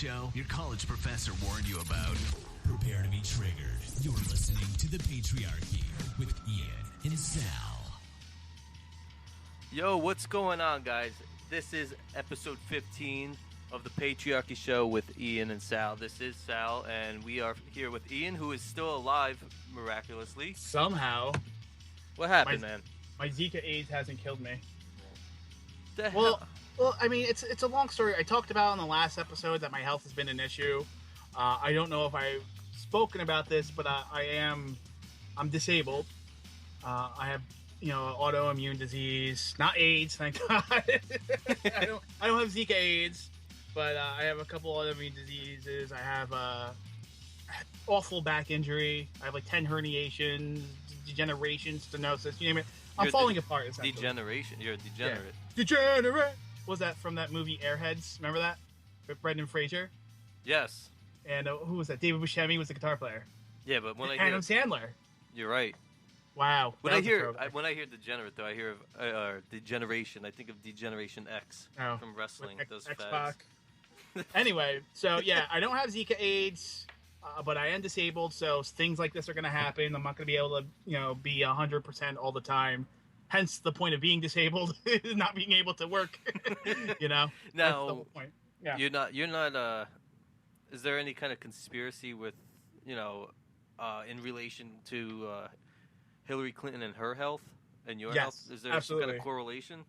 show your college professor warned you about. Prepare to be triggered. You're listening to The Patriarchy with Ian and Sal. Yo, what's going on, guys? This is episode 15 of The Patriarchy Show with Ian and Sal. This is Sal, and we are here with Ian, who is still alive, miraculously. Somehow. What happened, man? My Zika AIDS hasn't killed me. The hell? Well, I mean, it's a long story. I talked about in the last episode that my health has been an issue. I don't know if I've spoken about this, but I'm disabled. I have, autoimmune disease, not AIDS, thank God. I don't have Zika AIDS, but I have a couple autoimmune diseases. I have awful back injury. I have like 10 herniations, degeneration, stenosis, you name it. I'm falling apart. Degeneration. You're a degenerate. Yeah. Degenerate. Was that from that movie Airheads? Remember that? With Brendan Fraser? Yes. And who was that? David Buscemi was the guitar player. Yeah, but when Adam Sandler. You're right. Wow. When I hear degenerate, though, I hear of degeneration. I think of Degeneration X from wrestling. Those fags. Anyway, so yeah, I don't have Zika AIDS, but I am disabled, so things like this are going to happen. I'm not going to be able to, be 100% all the time. Hence the point of being disabled, not being able to work. Now, that's the whole point. Yeah. You're not. Is there any kind of conspiracy with, in relation to Hillary Clinton and her health and your health? Is there some kind of correlation?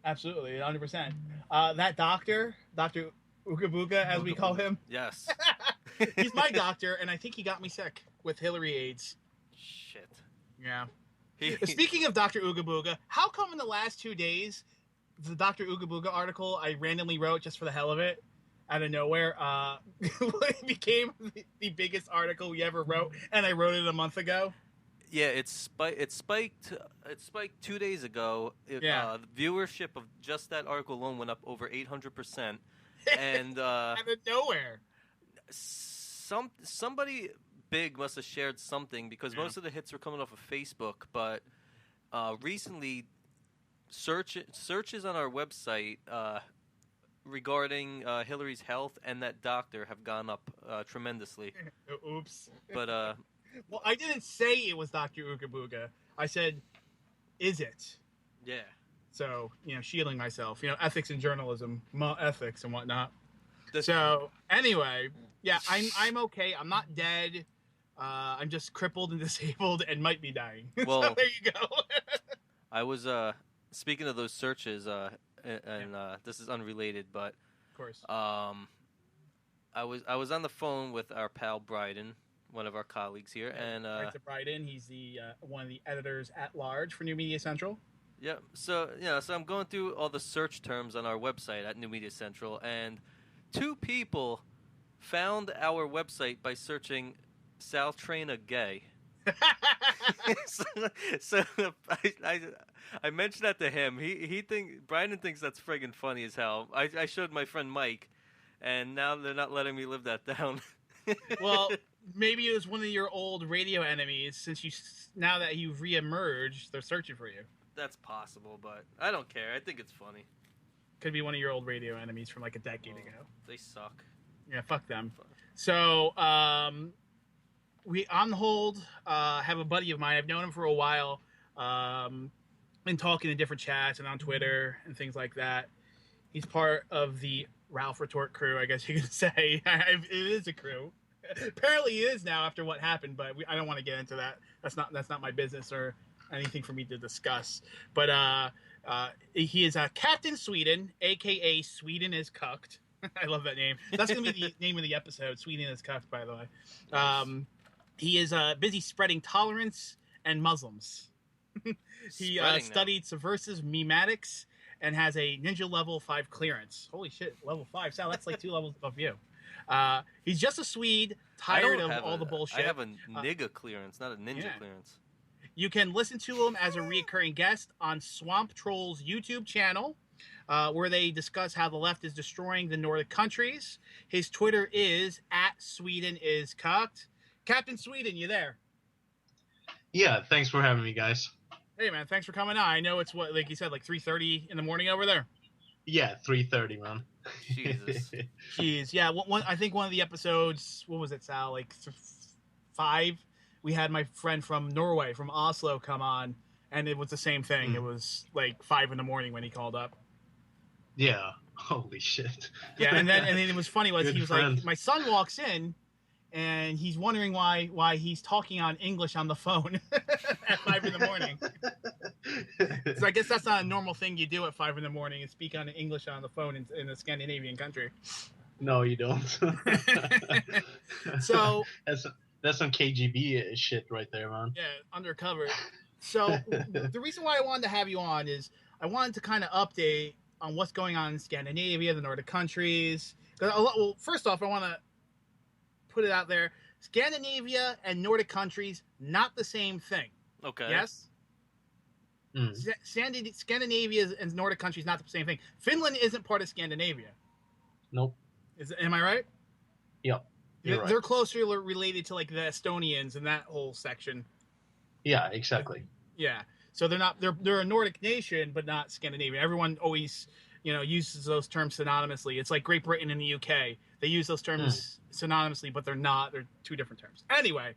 Absolutely, 100%. That doctor, Dr. Ooga Booga, as we call him. Yes. He's my doctor, and I think he got me sick with Hillary AIDS. Shit. Yeah. Speaking of Dr. Ooga Booga, how come in the last 2 days, the Dr. Ooga Booga article I randomly wrote just for the hell of it, out of nowhere, it became the biggest article we ever wrote, and I wrote it a month ago? Yeah, it spiked 2 days ago. The viewership of just that article alone went up over 800%. And out of nowhere. Somebody big must have shared something, because most of the hits were coming off of Facebook, but recently searches on our website regarding Hillary's health and that doctor have gone up tremendously. Oops. But well, I didn't say it was Dr. Ooga Booga. I said, is it? Yeah. So, shielding myself, ethics in journalism, ethics and whatnot. So anyway, yeah, I'm okay. I'm not dead. I'm just crippled and disabled and might be dying. Well, so there you go. I was speaking of those searches, and this is unrelated, but of course, I was on the phone with our pal Bryden, one of our colleagues here, and Bryden, he's the one of the editors at large for New Media Central. Yeah. So I'm going through all the search terms on our website at New Media Central, and 2 people found our website by searching Sal Traina gay. so I mentioned that to him. Brandon thinks that's friggin' funny as hell. I showed my friend Mike, and now they're not letting me live that down. Well, maybe it was one of your old radio enemies. Since now that you've reemerged, they're searching for you. That's possible, but I don't care. I think it's funny. Could be one of your old radio enemies from like a decade ago. They suck. Yeah, fuck them. So, we on hold have a buddy of mine. I've known him for a while. Been talking in different chats and on Twitter and things like that. He's part of the Ralph Retort crew, I guess you could say. It is a crew. Apparently, it is now after what happened, but I don't want to get into that. That's not my business or anything for me to discuss. But he is Captain Sweden, a.k.a. Sweden is Cucked. I love that name. That's going to be the name of the episode, Sweden is Cucked, by the way. He is busy spreading tolerance and Muslims. He studied subversive memetics and has a ninja level 5 clearance. Holy shit, level 5. Sal, that's like 2 levels above you. He's just a Swede, tired of all the bullshit. I have a nigga clearance, not a ninja clearance. You can listen to him as a recurring guest on Swamp Troll's YouTube channel, where they discuss how the left is destroying the Nordic countries. His Twitter is @SwedenIsCucked. Captain Sweden, you there? Yeah, thanks for having me, guys. Hey, man, thanks for coming on. I know it's, like you said, like 3:30 in the morning over there. Yeah, 3:30, man. Jesus. Jeez, yeah. I think one of the episodes, what was it, Sal? Like 5. We had my friend from Norway, from Oslo, come on, and it was the same thing. It was like 5 in the morning when he called up. Yeah. Holy shit. Yeah, and then it was funny was Good he was friend. like, my son walks in, and he's wondering why he's talking on English on the phone at 5 in the morning. So I guess that's not a normal thing you do at 5 in the morning, is speak on English on the phone in a Scandinavian country. No, you don't. So that's some KGB shit right there, man. yeah, undercover. So the reason why I wanted to have you on is I wanted to kind of update on what's going on in Scandinavia, the Nordic countries. Well, first off, I want to put it out there: Scandinavia and Nordic countries, not the same thing. Okay. Yes. Scandinavia and Nordic countries, not the same thing. Finland isn't part of Scandinavia. Nope. Am I right? Yep. You're They're right. closer related to like the Estonians and that whole section. Yeah, exactly. Yeah. So they're a Nordic nation, but not Scandinavia. Everyone always, uses those terms synonymously. It's like Great Britain and the UK. They use those terms synonymously, but they're not. They're two different terms. Anyway,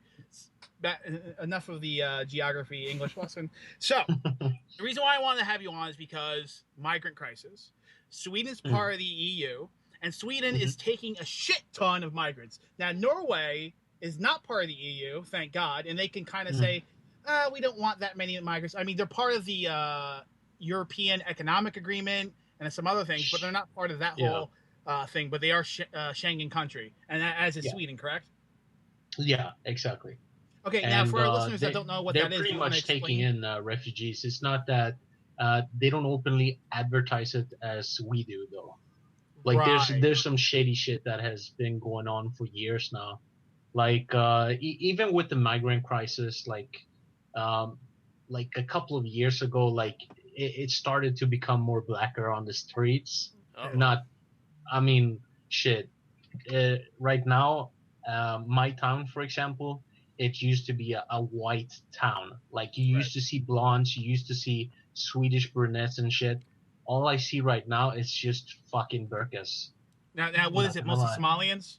enough of the geography English lesson. So the reason why I wanted to have you on is because migrant crisis. Sweden's part of the EU, and Sweden is taking a shit ton of migrants. Now, Norway is not part of the EU, thank God, and they can kind of say, we don't want that many migrants. I mean, they're part of the European Economic Agreement and some other things, but they're not part of that whole thing. But they are Schengen country, and as is Sweden, correct? Yeah, exactly. Okay, now for our listeners that don't know what that is, they're pretty much taking in refugees. It's not that they don't openly advertise it as we do, though. Like there's some shady shit that has been going on for years now. Like even with the migrant crisis, like a couple of years ago, like it started to become more blacker on the streets. Shit. Right now, my town, for example, it used to be a white town. Like you used to see blondes, you used to see Swedish brunettes and shit. All I see right now is just fucking burkas. Now what is it? Mostly Somalians?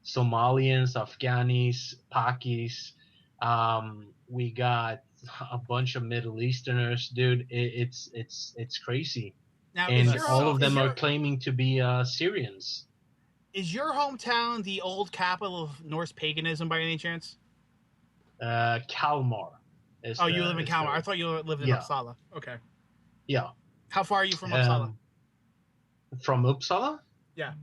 Somalians, Afghanis, Pakis. We got a bunch of Middle Easterners, dude. It's crazy. Now, and all of them are claiming to be Syrians. Is your hometown the old capital of Norse paganism by any chance? Kalmar. You live in Kalmar. I thought you lived in Uppsala. Okay. Yeah. How far are you from Uppsala? From Uppsala? Yeah.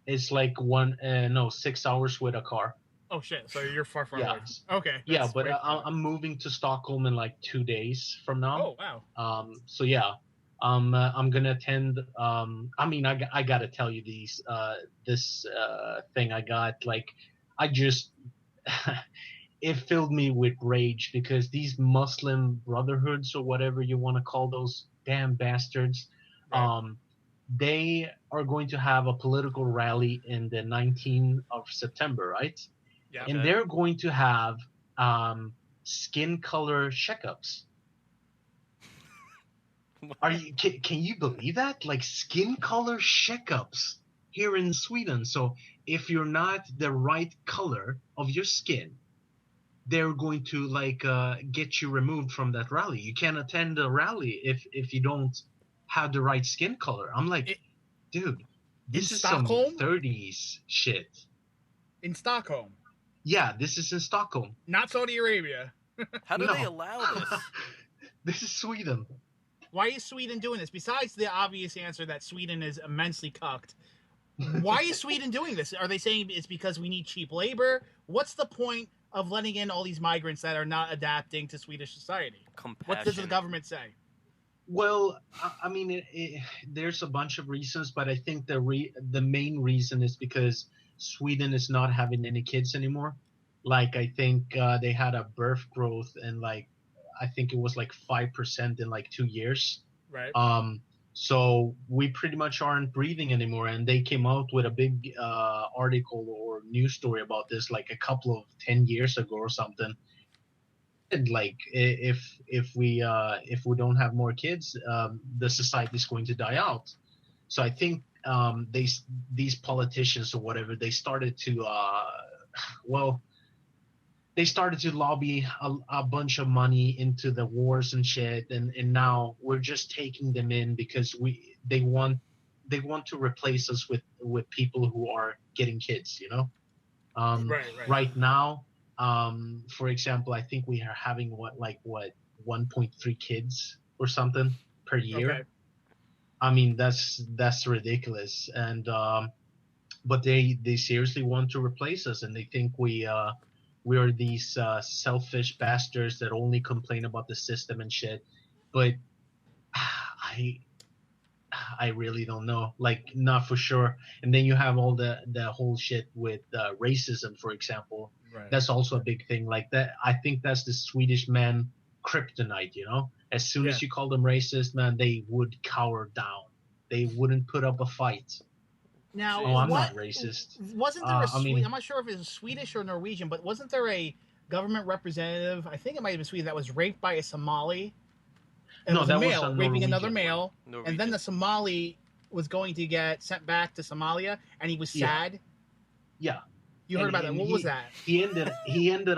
It's like 6 hours with a car. Oh shit! So you're far away. Okay. Yeah, but I'm moving to Stockholm in like 2 days from now. Oh wow. So yeah, I'm gonna attend. I gotta tell you this thing I got. Like, I just it filled me with rage because these Muslim brotherhoods or whatever you want to call those damn bastards, they are going to have a political rally in the 19th of September, right? Yeah. And they're going to have skin color checkups. Can you believe that? Like skin color checkups here in Sweden. So if you're not the right color of your skin, they're going to get you removed from that rally. You can't attend a rally if you don't have the right skin color. I'm like, dude, this is Stockholm? some 30s shit. In Stockholm? Yeah, this is in Stockholm. Not Saudi Arabia. How do they allow this? This is Sweden. Why is Sweden doing this? Besides the obvious answer that Sweden is immensely cucked, why is Sweden doing this? Are they saying it's because we need cheap labor? What's the point of letting in all these migrants that are not adapting to Swedish society? What does the government say? Well, I mean, there's a bunch of reasons, but I think the main reason is because Sweden is not having any kids anymore. Like, I think they had a birth growth and I think it was 5% in 2 years. Right. So we pretty much aren't breathing anymore. And they came out with a big article or news story about this a couple of 10 years ago or something. like if we don't have more kids, the society is going to die out. So I think these politicians or whatever, they started to they started to lobby a bunch of money into the wars and shit, and now we're just taking them in because they want to replace us with people who are getting kids, you know. Right now, for example, I think we are having 1.3 kids or something per year. Okay. I mean, that's ridiculous. And but they seriously want to replace us, and they think we are these selfish bastards that only complain about the system and shit. But I really don't know, like, not for sure. And then you have all the whole shit with racism, for example. Right. That's also a big thing. Like that, I think that's the Swedish man kryptonite. You know, as soon as you call them racist, man, they would cower down. They wouldn't put up a fight. Now, I'm not racist. Wasn't there I'm not sure if it was Swedish or Norwegian, but wasn't there a government representative? I think it might have been Sweden that was raped by a Somali. And No, it was that a was male a raping Norwegian another male, Norwegian. and then the Somali was going to get sent back to Somalia, and he was sad. Yeah. You heard about that? What was that? He ended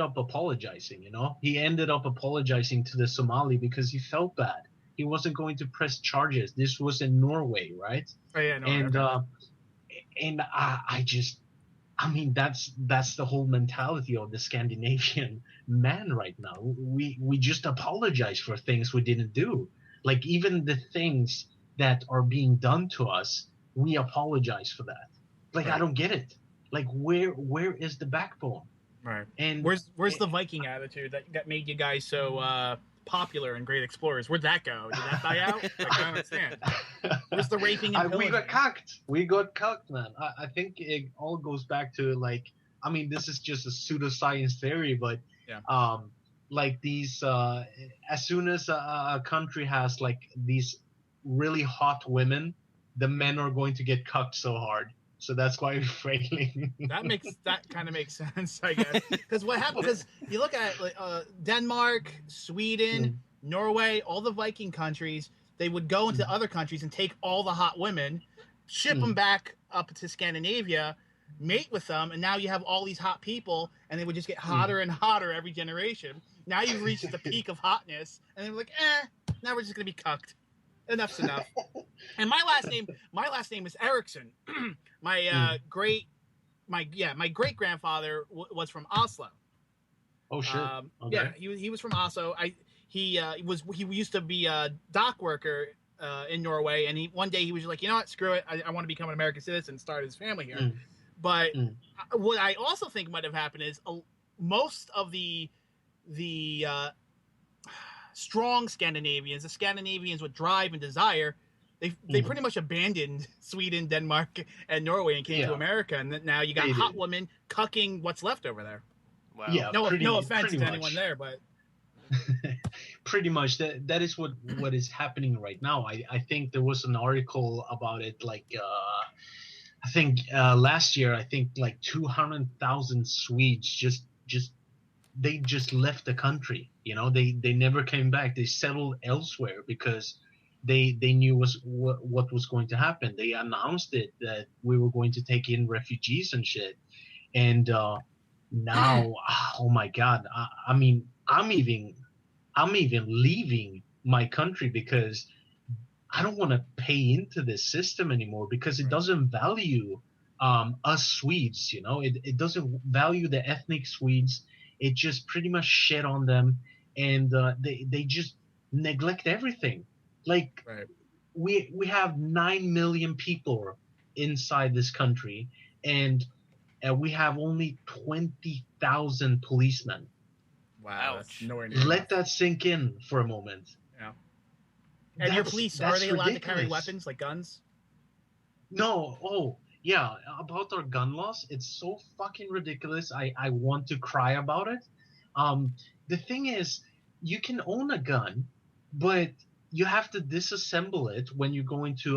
up apologizing. You know, he ended up apologizing to the Somali because he felt bad. He wasn't going to press charges. This was in Norway, right? Oh yeah, no. And okay. And I mean, that's the whole mentality of the Scandinavian man right now. We just apologize for things we didn't do. Like, even the things that are being done to us, we apologize for that. Like, I don't get it. Like, where is the backbone? Right. And where's the Viking attitude that made you guys so popular and great explorers? Where'd that go? Did that die out? Like, I don't understand. Where's the raping and pillaging? We got cucked, man. I think it all goes back to, like, I mean, this is just a pseudoscience theory, but like these, as soon as a country has like these really hot women, the men are going to get cucked so hard. So that's why we're failing. that kind of makes sense, I guess. Because what happened? Because you look at Denmark, Sweden, Norway, all the Viking countries. They would go into other countries and take all the hot women, ship them back up to Scandinavia, mate with them, and now you have all these hot people, and they would just get hotter and hotter every generation. Now you've reached the peak of hotness, and they're like, now we're just gonna be cucked. Enough's enough. And my last name is Eriksson. My great grandfather was from Oslo. Oh shit! Okay. Yeah, he was from Oslo. He used to be a dock worker in Norway, and one day he was like, you know what, screw it, I want to become an American citizen and start his family here. But what I also think might have happened is most of the strong Scandinavians, the Scandinavians with drive and desire, they pretty much abandoned Sweden, Denmark, and Norway and came to America, and now you got hot women cucking what's left over there. Wow. Yeah, no offense to anyone there, but pretty much that is what is happening right now. I think there was an article about it, like I think last year, I think like 200,000 Swedes just left the country. You know, they never came back. They settled elsewhere because they knew what was going to happen. They announced it that we were going to take in refugees and shit. And now, oh my God, I mean, I'm even leaving my country because I don't want to pay into this system anymore because it doesn't value us Swedes. You know, it doesn't value the ethnic Swedes. It just pretty much shit on them, and they just neglect everything. Like we have 9 million people inside this country, and we have only 20,000 policemen. Wow, that's nowhere near Let enough. that sink in for a moment. Yeah. And your police, are they allowed to carry weapons, like guns? No. Oh, yeah. About our gun laws, it's so fucking ridiculous. I want to cry about it. The thing is, you can own a gun, but you have to disassemble it when you're going to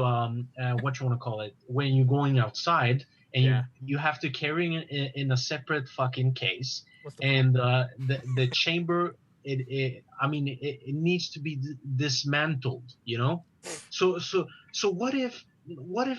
what you want to call it, when you're going outside, and you have to carry it in a separate fucking case. And the chamber it needs to be dismantled, you know. So what if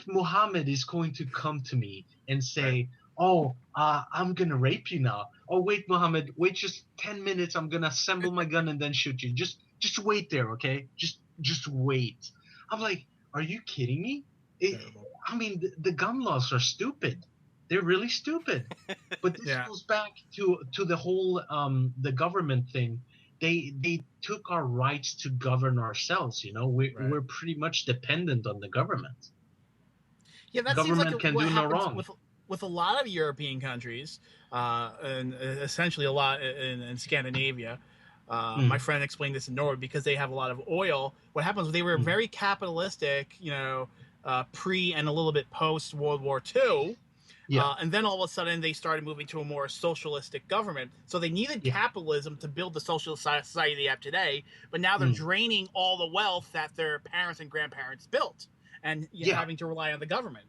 Muhammad is going to come to me and say, oh, I'm gonna rape you now. Oh, wait, Muhammad, wait just 10 minutes. I'm gonna assemble my gun and then shoot you. Just wait there, okay? Just wait. I'm like, are you kidding me? The gun laws are stupid. They're really stupid. But this goes back to the whole the government thing. They took our rights to govern ourselves. You know, we're pretty much dependent on the government. Yeah, that government seems like can what do no happens wrong. with a lot of European countries, and essentially a lot in Scandinavia. My friend explained this in Norway because they have a lot of oil. What happens is they were very capitalistic, you know, pre and a little bit post World War II. Yeah. And then all of a sudden they started moving to a more socialistic government. So they needed capitalism to build the social society they have today. But now they're draining all the wealth that their parents and grandparents built, and having to rely on the government.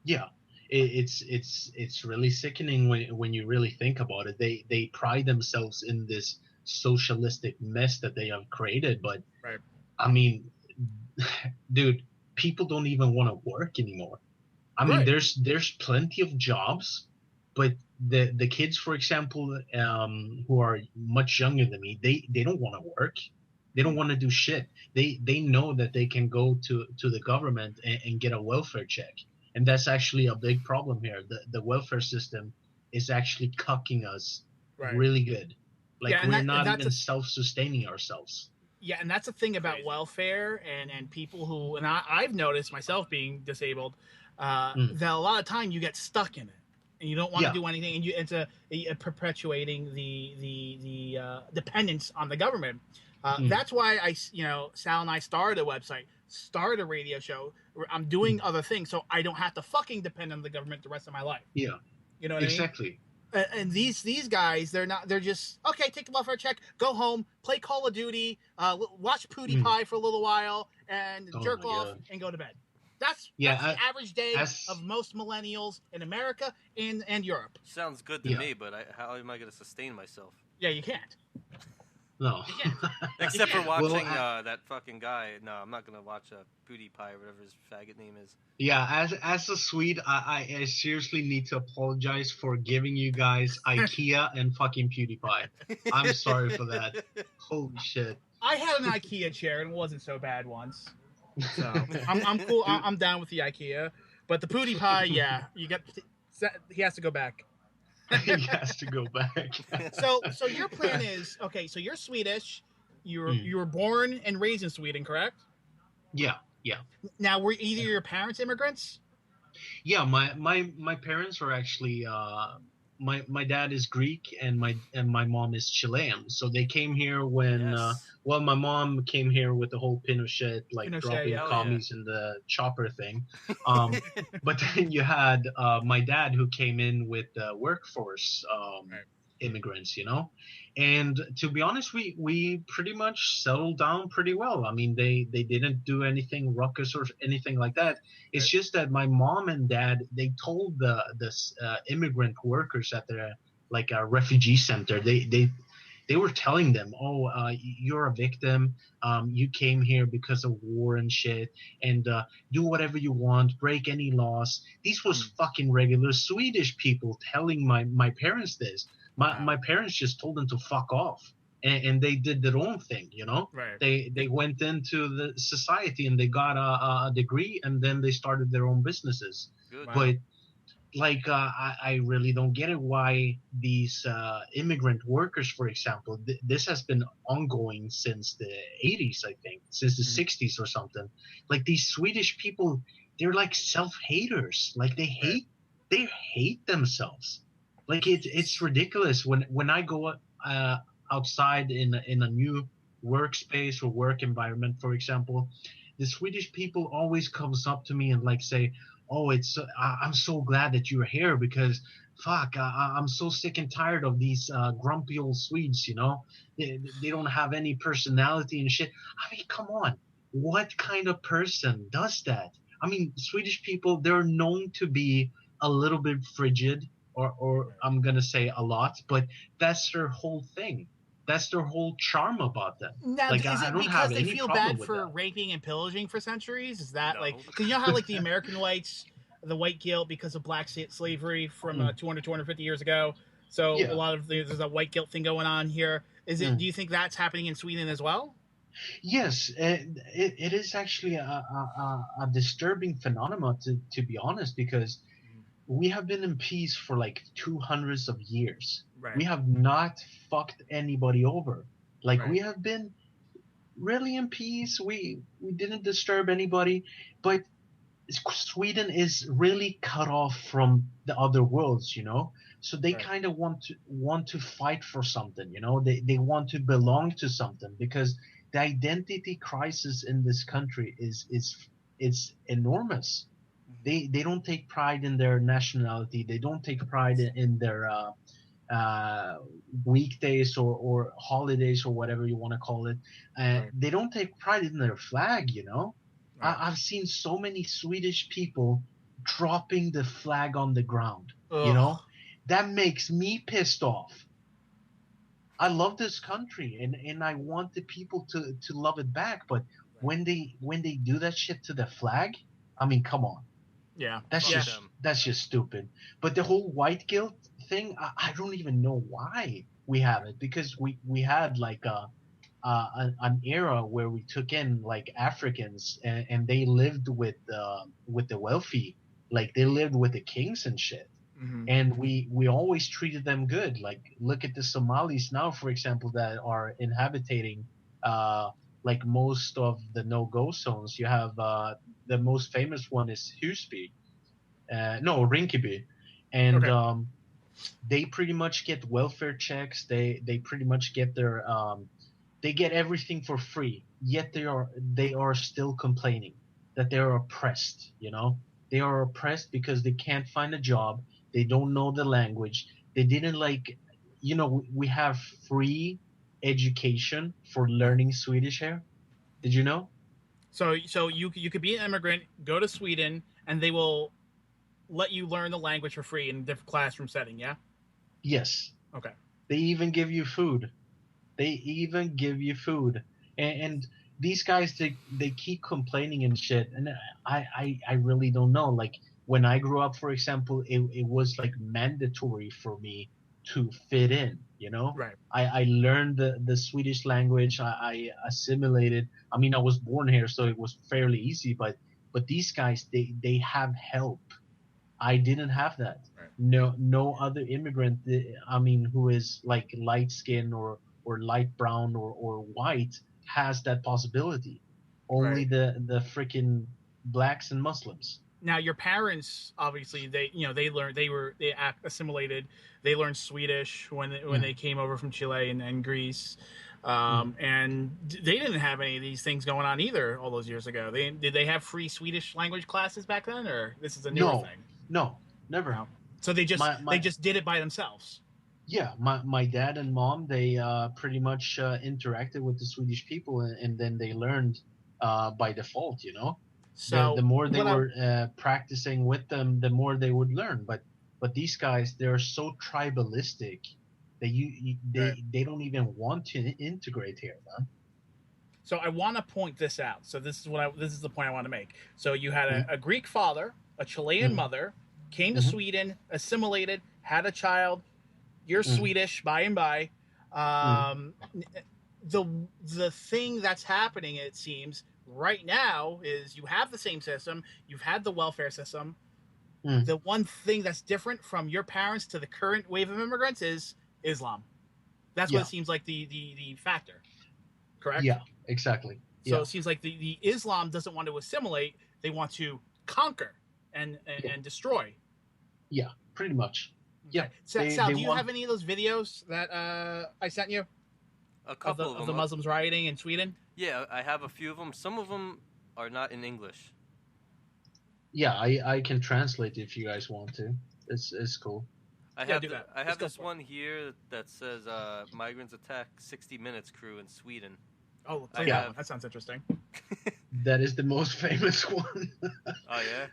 Yeah, it's really sickening when you really think about it. They pride themselves in this socialistic mess that they have created, but I mean, dude, people don't even want to work anymore. I mean, there's plenty of jobs, but the kids, for example, who are much younger than me, they don't want to work. They don't want to do shit. They know that they can go to the government and get a welfare check, and that's actually a big problem here. The welfare system is actually cucking us really good. Like we're not even self-sustaining ourselves. Yeah, and that's the thing about welfare and people who, and I've noticed myself being disabled, that a lot of time you get stuck in it and you don't want to do anything, and it's perpetuating the dependence on the government. That's why Sal and I started a website, started a radio show. Where I'm doing other things, so I don't have to fucking depend on the government the rest of my life. Yeah, you know what exactly. I mean? And these guys, they're just okay. Take the welfare check, go home, play Call of Duty, watch PewDiePie for a little while, and jerk off and go to bed. That's the average day of most millennials in America and Europe. Sounds good to me, but how am I going to sustain myself? Yeah, you can't. No. You can't. Except for watching that fucking guy. No, I'm not going to watch PewDiePie or whatever his faggot name is. Yeah, as a Swede, I seriously need to apologize for giving you guys IKEA and fucking PewDiePie. I'm sorry for that. Holy shit. I had an IKEA chair and it wasn't so bad once. So I'm cool. I'm down with the IKEA. But the PewDiePie, he has to go back. He has to go back. So your plan is, okay, so you're Swedish. You were born and raised in Sweden, correct? Yeah. Now, were either your parents immigrants? Yeah, my parents were actually my dad is Greek and my mom is Chilean. So they came here when my mom came here with the whole Pinochet dropping commies in the chopper thing. But then you had my dad who came in with the workforce immigrants, you know. And to be honest, we pretty much settled down pretty well. I mean, they didn't do anything ruckus or anything like that. It's just that my mom and dad, they told the immigrant workers at the refugee center, they were telling them, you're a victim. You came here because of war and shit, and do whatever you want, break any laws. These was fucking regular Swedish people telling my parents this. My parents just told them to fuck off, and they did their own thing, you know. Right. They went into the society and they got a degree, and then they started their own businesses. Good. But I really don't get it why these immigrant workers, for example, this has been ongoing since the 80s, I think, since the 60s or something. Like these Swedish people, they're like self-haters. Like they hate themselves. Like it's ridiculous when I go outside in a new workspace or work environment, for example, the Swedish people always comes up to me and say, "Oh, I'm so glad that you're here because fuck, I'm so sick and tired of these grumpy old Swedes, you know? They don't have any personality and shit." I mean, come on. What kind of person does that? I mean, Swedish people, they're known to be a little bit frigid, or I'm going to say a lot, but that's their whole thing. That's their whole charm about them. Now, Like, is I it don't because have they any feel problem bad with for that. raping and pillaging for centuries? Is that No. like, because you know how like the American whites, the white guilt because of black slavery from 250 years ago. So Yeah. a lot of there's a white guilt thing going on here. Is it? Do you think that's happening in Sweden as well? Yes, it is actually a disturbing phenomenon, to be honest, because we have been in peace for like 200s of years. Right. We have not fucked anybody over. Like, Right. we have been really in peace. We didn't disturb anybody, but Sweden is really cut off from the other worlds, you know. So they Right. kind of want to fight for something, you know. They want to belong to something, because the identity crisis in this country is enormous. They don't take pride in their nationality. They don't take pride in their weekdays or holidays or whatever you want to call it. Right. They don't take pride in their flag, you know. Right. I've seen so many Swedish people dropping the flag on the ground. Ugh. You know, that makes me pissed off. I love this country and I want the people to love it back. But when they do that shit to the flag, I mean, come on. Yeah. That's just stupid. But the whole white guilt thing, I don't even know why we have it, because we had like an era where we took in like Africans and they lived with the wealthy, like they lived with the kings and shit. And we always treated them good. Like, look at the Somalis now, for example, that are inhabiting like most of the no-go zones. You have the most famous one is Husby, Rinkeby, and they pretty much get welfare checks. They pretty much get their they get everything for free. Yet they are still complaining that they are oppressed. You know, they are oppressed because they can't find a job. They don't know the language. They didn't we have free education for learning Swedish here. Did you know? So you could be an immigrant, go to Sweden, and they will let you learn the language for free in a different classroom setting. Yeah. Yes. Okay. They even give you food. And these guys, they keep complaining and shit, and I really don't know. Like, when I grew up, for example, it was like mandatory for me to fit in, you know. Right. I learned the Swedish language. I assimilated. I mean, I was born here, so it was fairly easy, but these guys, they have help. I didn't have that. Right. No other immigrant, I mean, who is like light skin or light brown or white has that possibility. Only the freaking blacks and Muslims. Now, your parents, obviously, they assimilated. They learned Swedish when they came over from Chile and Greece, and they didn't have any of these things going on either all those years ago. Did they have free Swedish language classes back then, or this is a newer thing? No, never. No. So they just did it by themselves. Yeah, my dad and mom, they pretty much interacted with the Swedish people, and then they learned by default, you know. So the more they were practicing with them, the more they would learn. But these guys, they're so tribalistic that they don't even want to integrate here, man. So I want to point this out. So this is the point I want to make. So you had a Greek father, a Chilean mother, came to Sweden, assimilated, had a child. You're Swedish by and by. The thing that's happening, it seems, right now is you have the same system. You've had the welfare system. The one thing that's different from your parents to the current wave of immigrants is Islam. That's what it seems like the factor. Correct? Yeah, exactly. So it seems like the Islam doesn't want to assimilate. They want to conquer and destroy. Yeah, pretty much. Yeah. Sal, do you have any of those videos that I sent you? A couple of the Muslims rioting in Sweden? Yeah, I have a few of them. Some of them are not in English. Yeah, I can translate if you guys want to. It's cool. I have this one here that says migrants attack 60 Minutes crew in Sweden. Oh, that sounds interesting. That is the most famous one. Oh yeah.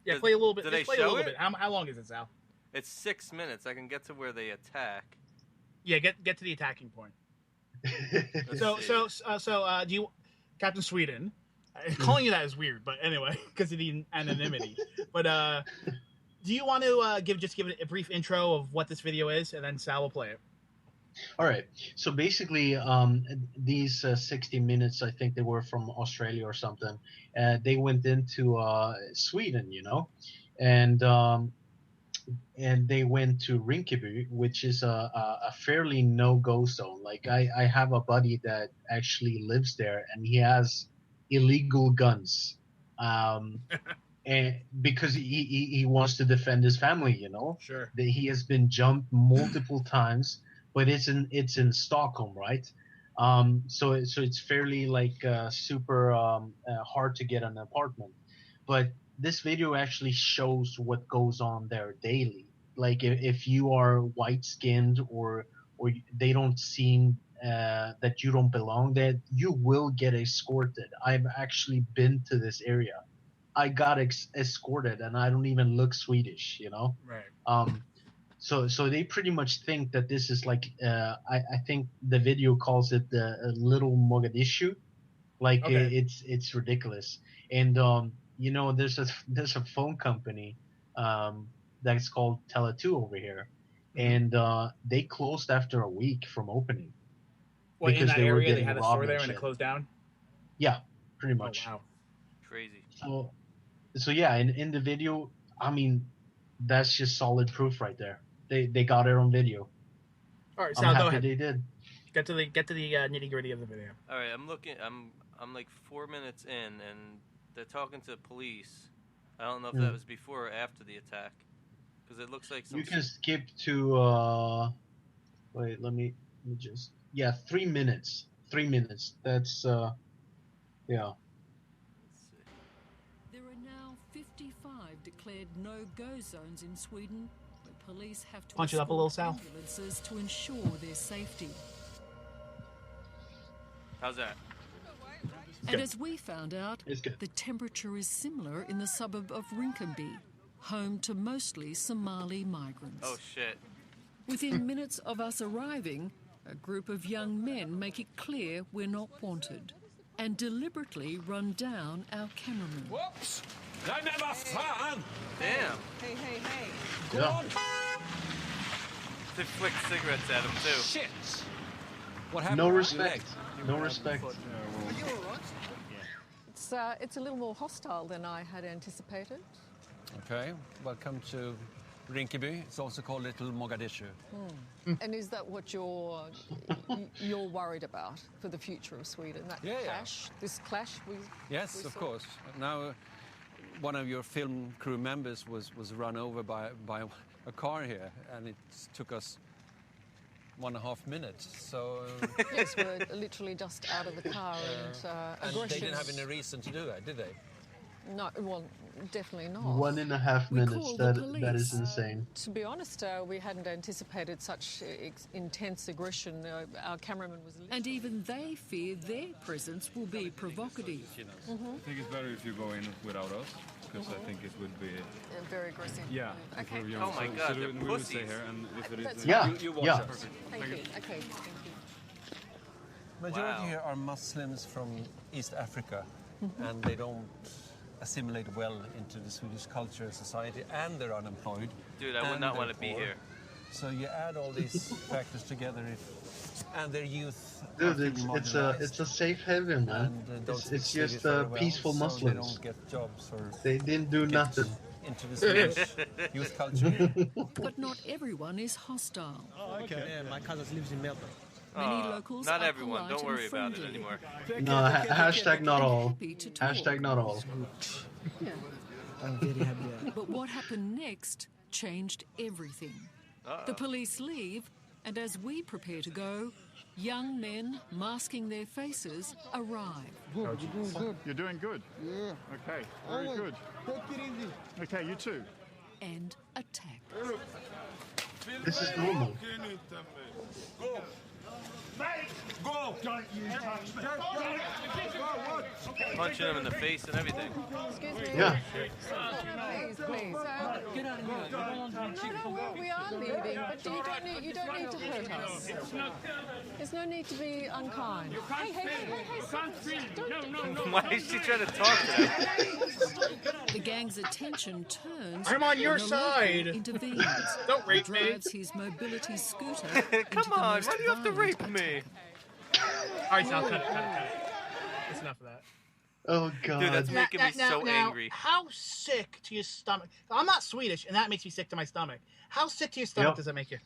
Yeah, play a little bit. Do they play show a little it? bit. How long is it, Sal? It's 6 minutes. I can get to where they attack. Yeah, get to the attacking point. So do you, Captain Sweden? Calling you that is weird, but anyway, because of the anonymity. But do you want to give it a brief intro of what this video is, and then Sal will play it. All right. So basically, these 60 minutes, I think they were from Australia or something. They went into Sweden, and they went to Rinkeby, which is a fairly no-go zone. Like I have a buddy that actually lives there, and he has illegal guns, and because he wants to defend his family, Sure. that he has been jumped multiple times, but it's in Stockholm, right? So it's fairly like super hard to get an apartment, but this video actually shows what goes on there daily. Like if you are white skinned or they don't seem that you don't belong there, you will get escorted. I've actually been to this area. I got escorted, and I don't even look Swedish, Right. So they pretty much think that this is like I think the video calls it the little Mogadishu, like Okay. it's ridiculous. And there's a phone company that's called Tele2 over here, and they closed after a week from opening. What, in that they were area they getting had a robbed store there and shit. it closed down? Yeah, pretty much. Oh wow. Crazy. So yeah, in the video, I mean, that's just solid proof right there. They got it on video. All right, I'm Sal, go happy ahead. they did. Get to the nitty gritty of the video. All right, I'm looking. I'm like 4 minutes in, and they're talking to police. I don't know if that was before or after the attack, because it looks like some. You can skip to wait. Let me just 3 minutes. 3 minutes. That's yeah. Let's see. There are now 55 declared no-go zones in Sweden, where police have to Punch it up a little, escort Sal. ambulances to ensure their safety. How's that? And as we found out, It's good. the temperature is similar in the suburb of Rinkeby, home to mostly Somali migrants. Oh shit. Within minutes of us arriving, a group of young men make it clear we're not wanted and deliberately run down our cameraman. Whoops! Nej men vad fan! Damn. Hey, hey, hey. Yeah. They flicked cigarettes at him too. Shit! What happened? No to your respect. leg? No respect. It's a little more hostile than I had anticipated. Okay, welcome to Rinkeby. It's also called Little Mogadishu. And is that what you're worried about for the future of Sweden? That Yeah, yeah. clash, this clash? Yes, we of saw? course. Now, one of your film crew members was run over by a car here, and it took us 1.5 minutes. So Yes, we're literally just out of the car and and aggression. they didn't have any reason to do that, did they? No, well, definitely not. 1.5 We minutes. called the That is police. insane. To be honest, we hadn't anticipated such intense aggression. Our cameraman was And even they fear their presence will be provocative. You know. I think it's better if you go in without us, because I think it would be. very aggressive. Yeah. Okay. if we're young. Oh my God, so they're we will stay pussies. here, and if it is. That's Yeah. You watch Yeah. us. Thank you. Okay, thank you. Majority Wow. here are Muslims from East Africa, and they don't assimilate well into the Swedish culture and society, and they're unemployed. Dude, I would and not they're want to be poor. here. So you add all these factors together, and their youth. are Dude, feeling it's a safe haven, man. and don't speak It's just Swedish very well, peaceful so Muslims. They don't get jobs or They didn't do get nothing. into the Swedish youth culture. But not everyone is hostile. Yeah, my cousin lives in Melbourne. Many locals not are everyone. polite Don't worry and about it friendly. anymore. No, hashtag not all. Happy to talk. Hashtag not all. I'm very happy. But what happened next changed everything. The police leave, and as we prepare to go, young men masking their faces arrive. You're doing good. Yeah. Okay. Very good. Take it easy. Okay, you too. And attack. This is normal. Go! Don't you touch me! punching him in the face and everything. Excuse me. Yeah. Please. Get out of here. You don't want to be chicken. No, we are leaving, but you don't need to hurt us. There's no need to be unkind. Hey, Why is she trying to talk to them? The gang's attention turns. I'm on your when the local side. Intervenes. Don't rape me. Drives his mobility scooter. Come on, why do you have to rape me? All right, Sal, cut it. That's enough of that. Oh God. Dude, that's making me so angry. How sick to your stomach? I'm not Swedish, and that makes me sick to my stomach. How sick to your stomach does that make you?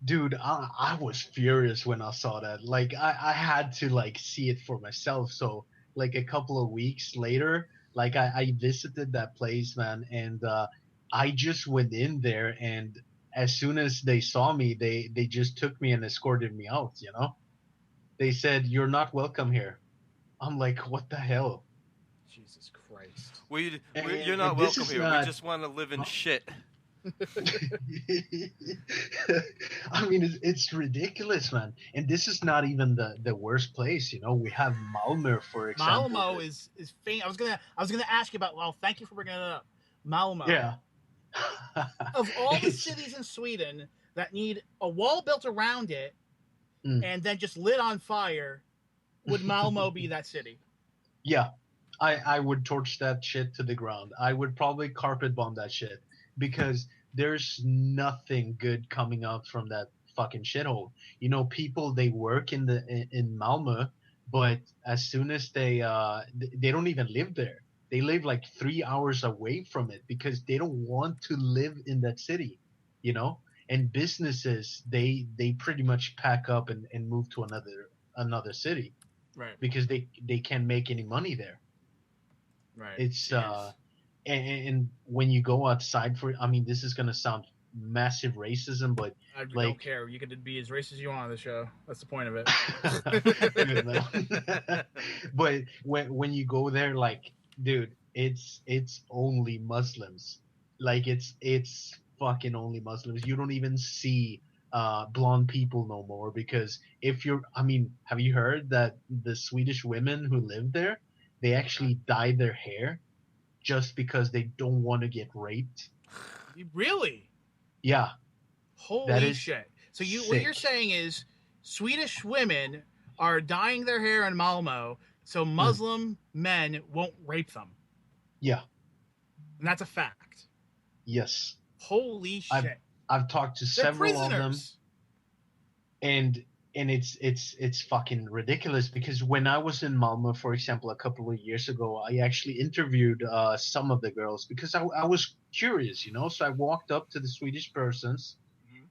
Dude, I was furious when I saw that. Like, I had to, like, see it for myself. So, like, a couple of weeks later, like, I visited that place, man, and I just went in there, and as soon as they saw me, they just took me and escorted me out, you know? They said, "You're not welcome here." I'm like, what the hell? Jesus Christ. You're not welcome here. We just want to live in shit. I mean, it's ridiculous, man. And this is not even the worst place, you know. We have Malmö, for example. Malmö is famous. I was gonna ask you about. Well, thank you for bringing it up. Malmö. Yeah. Of all the cities in Sweden that need a wall built around it and then just lit on fire, would Malmö be that city? Yeah. I would torch that shit to the ground. I would probably carpet bomb that shit because there's nothing good coming out from that fucking shithole. You know, people, they work in Malmö, but as soon as they don't even live there. They live like 3 hours away from it because they don't want to live in that city, you know? And businesses, they pretty much pack up and move to another city. Right. Because they can't make any money there. Right. It's and when you go outside I mean, this is gonna sound massive racism, but I like, don't care. You could be as racist as you want on the show. That's the point of it. But when you go there, like, dude, it's only Muslims. Like, it's fucking only Muslims. You don't even see blonde people no more because have you heard that the Swedish women who live there, they actually dye their hair just because they don't want to get raped? Really? Yeah. Holy shit. So what you're saying is Swedish women are dyeing their hair in Malmö so Muslim men won't rape them. Yeah. And that's a fact. Yes. Holy shit. I've talked to several of them, and it's fucking ridiculous because when I was in Malmö, for example, a couple of years ago, I actually interviewed some of the girls because I was curious, you know. So I walked up to the Swedish persons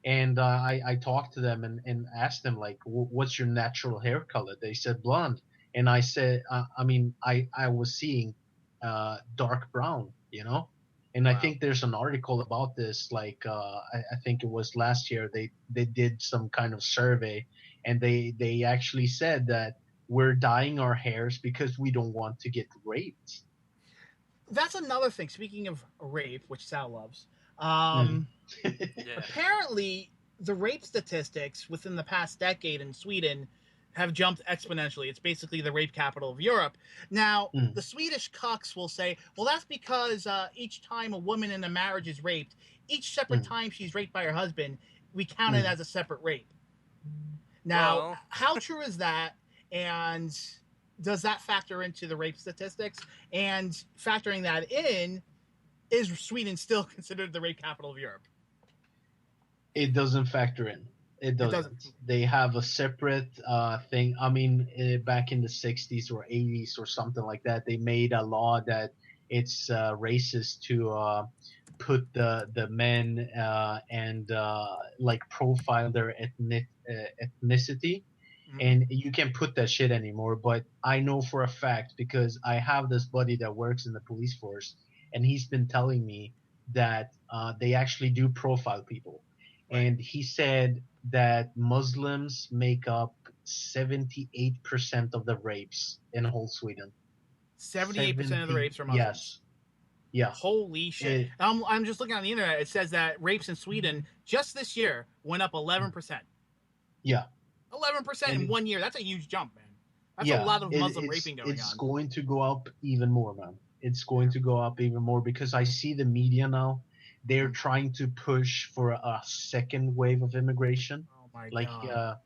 and I talked to them and asked them, like, what's your natural hair color? They said blonde. And I said, I was seeing dark brown, you know? And I think there's an article about this, like, I think it was last year, they did some kind of survey, and they actually said that we're dyeing our hairs because we don't want to get raped. That's another thing. Speaking of rape, which Sal loves, apparently the rape statistics within the past decade in Sweden have jumped exponentially. It's basically the rape capital of Europe. Now, the Swedish cucks will say, well, that's because each time a woman in a marriage is raped, each separate time she's raped by her husband, we count it as a separate rape. Now, how true is that? And does that factor into the rape statistics? And factoring that in, is Sweden still considered the rape capital of Europe? It doesn't factor in. It doesn't. They have a separate thing. I mean, back in the 60s or 80s or something like that, they made a law that it's racist to put the men and like profile their ethnicity. And you can't put that shit anymore. But I know for a fact because I have this buddy that works in the police force, and he's been telling me that they actually do profile people. And he said that Muslims make up 78% of the rapes in whole Sweden. 78% of the rapes are Muslims? Yes. Yeah. Holy shit. I'm just looking on the internet. It says that rapes in Sweden just this year went up 11%. Yeah. 11% in 1 year. That's a huge jump, man. That's a lot of Muslim raping going on. It's going to go up even more, man. It's going to go up even more because I see the media now. They're trying to push for a second wave of immigration. Oh my God.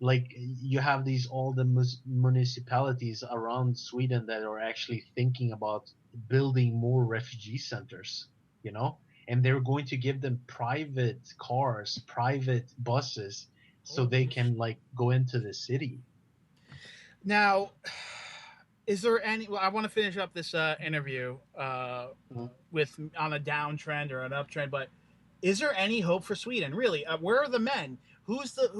Like you have all the municipalities around Sweden that are actually thinking about building more refugee centers, and they're going to give them private cars, private buses, so they can go into the city. Now, is there any? Well, I want to finish up this interview with on a downtrend or an uptrend, but is there any hope for Sweden? Really, where are the men?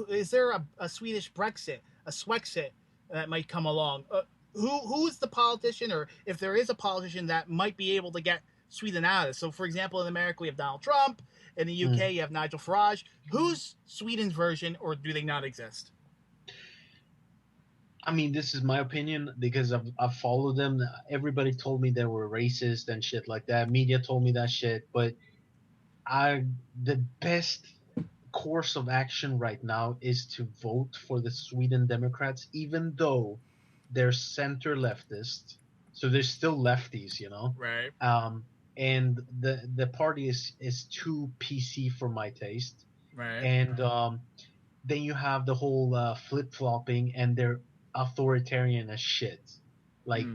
Is there a Swedish Brexit, a Swexit that might come along? Who's the politician, or if there is a politician that might be able to get Sweden out of this? So, for example, in America we have Donald Trump. In the UK you have Nigel Farage. Who's Sweden's version, or do they not exist? I mean, this is my opinion because I've followed them. Everybody told me they were racist and shit like that. Media told me that shit. But the best course of action right now is to vote for the Sweden Democrats, even though they're center leftist. So they're still lefties, Right. And the party is too PC for my taste. Right. And then you have the whole flip-flopping, and they're authoritarian as shit. Like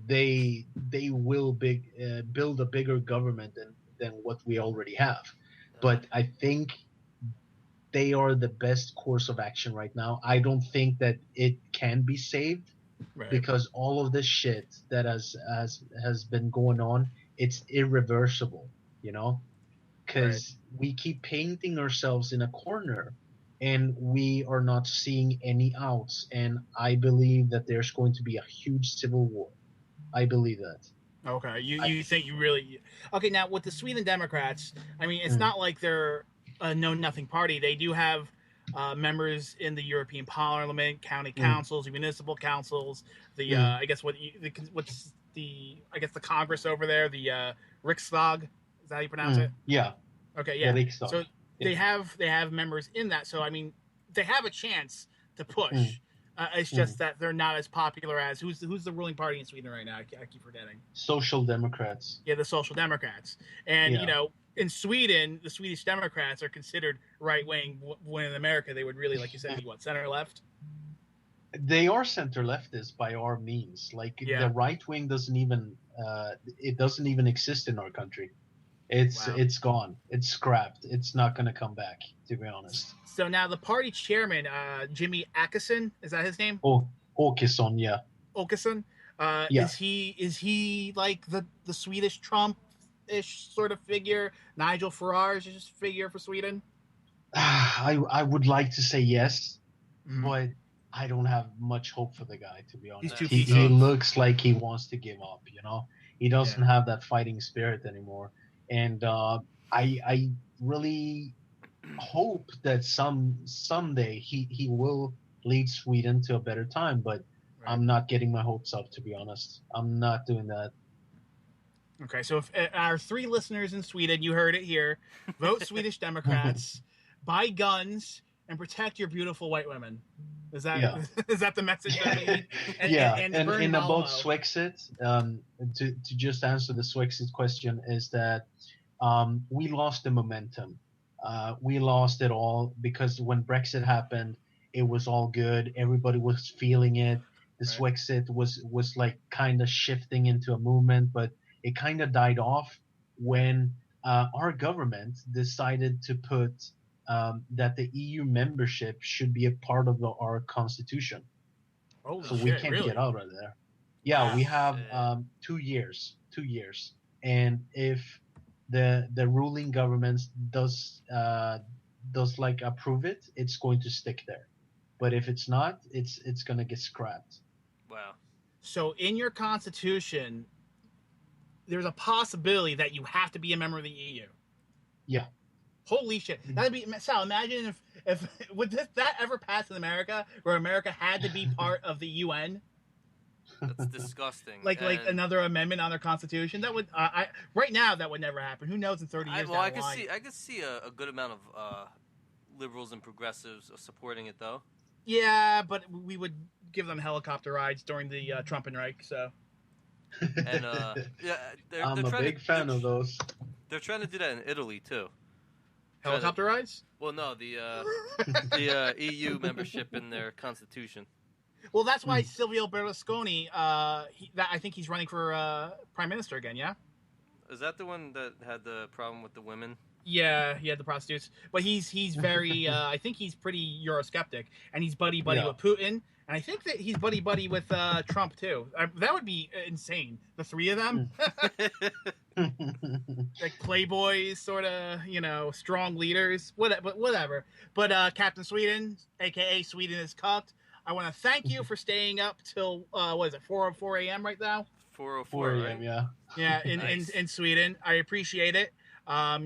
they will build a bigger government than what we already have. But I think they are the best course of action right now. I don't think that it can be saved because all of this shit that has been going on, it's irreversible, because we keep painting ourselves in a corner and we are not seeing any outs. And I believe that there's going to be a huge civil war. I believe that. Okay, you think you really... Okay, now with the Sweden Democrats, I mean, it's not like they're a know-nothing party. They do have members in the European Parliament, county councils, municipal councils. The I guess the Congress over there, the Riksdag. Is that how you pronounce it? Yeah. Okay, yeah. Riksdag. So they have members in that. So I mean, they have a chance to push. It's just that they're not as popular as who's the ruling party in Sweden right now? I keep forgetting. Social Democrats. Yeah, the Social Democrats. And in Sweden, the Swedish Democrats are considered right wing. When in America, they would really, like you said, be center left. They are center leftist by our means. The right wing doesn't even exist in our country. It's gone. It's scrapped. It's not going to come back, to be honest. So now the party chairman, Jimmy Åkesson, is that his name? Åkesson, yeah. Åkesson. Is he like the Swedish Trump-ish sort of figure? Nigel Farage-ish figure for Sweden? I would like to say yes, but I don't have much hope for the guy, to be honest. He looks like he wants to give up, He doesn't have that fighting spirit anymore. And I really hope that someday he will lead Sweden to a better time, but I'm not getting my hopes up, to be honest. I'm not doing that. Okay, so if our 3 listeners in Sweden, you heard it here, vote Swedish Democrats, buy guns, and protect your beautiful white women. Is that the message that we need? And about Swexit, to just answer the Swexit question, is that we lost the momentum. We lost it all because when Brexit happened, it was all good. Everybody was feeling it. The Swexit was like kind of shifting into a movement, but it kind of died off when our government decided to put that the EU membership should be a part of our constitution. So we can't get out of there. Yeah, we have 2 years. 2 years. And if the ruling governments does approve it, it's going to stick there. But if it's not, it's going to get scrapped. Wow. So in your constitution, there's a possibility that you have to be a member of the EU. Yeah. Holy shit. That'd be... Sal, imagine if would that ever pass in America, where America had to be part of the UN? That's disgusting. Like another amendment on their constitution? That would... right now, that would never happen. Who knows in 30 years down the line? I could see a good amount of liberals and progressives supporting it, though. Yeah, but we would give them helicopter rides during the Trumpenreich. So. And I'm a big fan of those. They're trying to do that in Italy too. Helicopter rides? Well, no, the EU membership in their constitution. Well, that's why Silvio Berlusconi. I think he's running for prime minister again. Yeah. Is that the one that had the problem with the women? Yeah, he had the prostitutes, but he's very. I think he's pretty Eurosceptic, and he's buddy with Putin, and I think that he's buddy with Trump too. That would be insane. The three of them, like playboys, sort of, strong leaders. Whatever. But Captain Sweden, aka Sweden is Cucked. I want to thank you for staying up till what is it, 4:04 a.m. right now? 4:04 a.m. Yeah. Yeah, in Sweden. I appreciate it.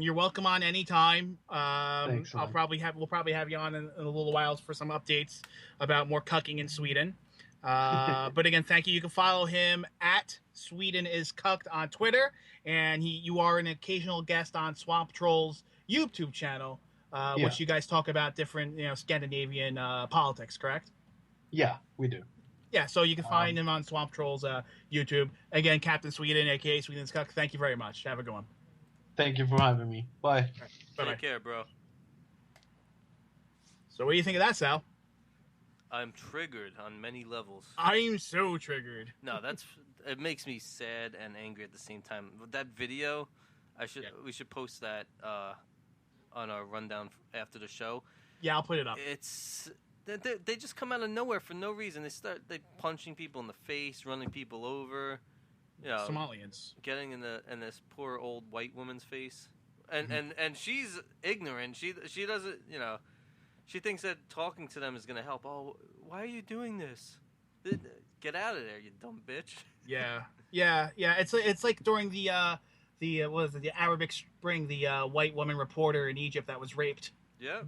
You're welcome on anytime. Thanks, we'll probably have you on in a little while for some updates about more cucking in Sweden. But again, thank you. You can follow him at Sweden is Cucked on Twitter, and you are an occasional guest on Swamp Troll's YouTube channel, which you guys talk about different Scandinavian politics, correct? Yeah, we do. Yeah, so you can find him on Swamp Troll's YouTube. Again, Captain Sweden, aka Sweden is Cucked. Thank you very much. Have a good one. Thank you for having me. Bye. Right. Bye-bye. Take care, bro. So what do you think of that, Sal? I'm triggered on many levels. I'm so triggered. No, it makes me sad and angry at the same time. That video, we should post that on our rundown after the show. Yeah, I'll put it up. They just come out of nowhere for no reason. They punching people in the face, running people over. Somalians getting in this poor old white woman's face, and she's ignorant. She doesn't, she thinks that talking to them is gonna help. Oh, why are you doing this? Get out of there, you dumb bitch. Yeah. It's like during the Arabic Spring, the white woman reporter in Egypt that was raped. Yeah.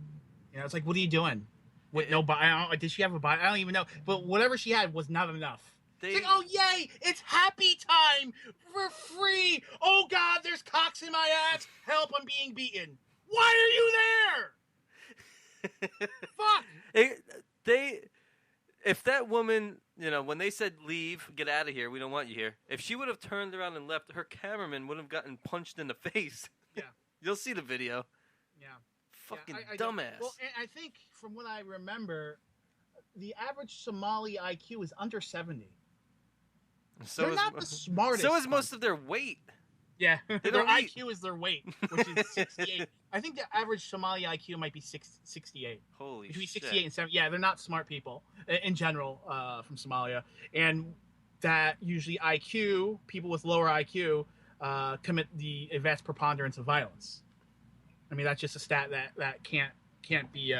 It's like, what are you doing? With no body? Did she have a body? I don't even know. But whatever she had was not enough. It's like, oh yay, it's happy time for free. Oh God, there's cocks in my ass. Help, I'm being beaten. Why are you there? Fuck. If that woman, when they said leave, get out of here, we don't want you here. If she would have turned around and left, her cameraman would have gotten punched in the face. Yeah. You'll see the video. Yeah. Fucking dumbass. Well, and I think from what I remember, the average Somali IQ is under 70. They're not the smartest. So is most of their weight. Yeah, their IQ is their weight, which is 68. I think the average Somali IQ might be 68. Holy Between shit. 68 and 70. Yeah, they're not smart people in general from Somalia. And that usually people with lower IQ commit a vast preponderance of violence. I mean, that's just a stat that can't be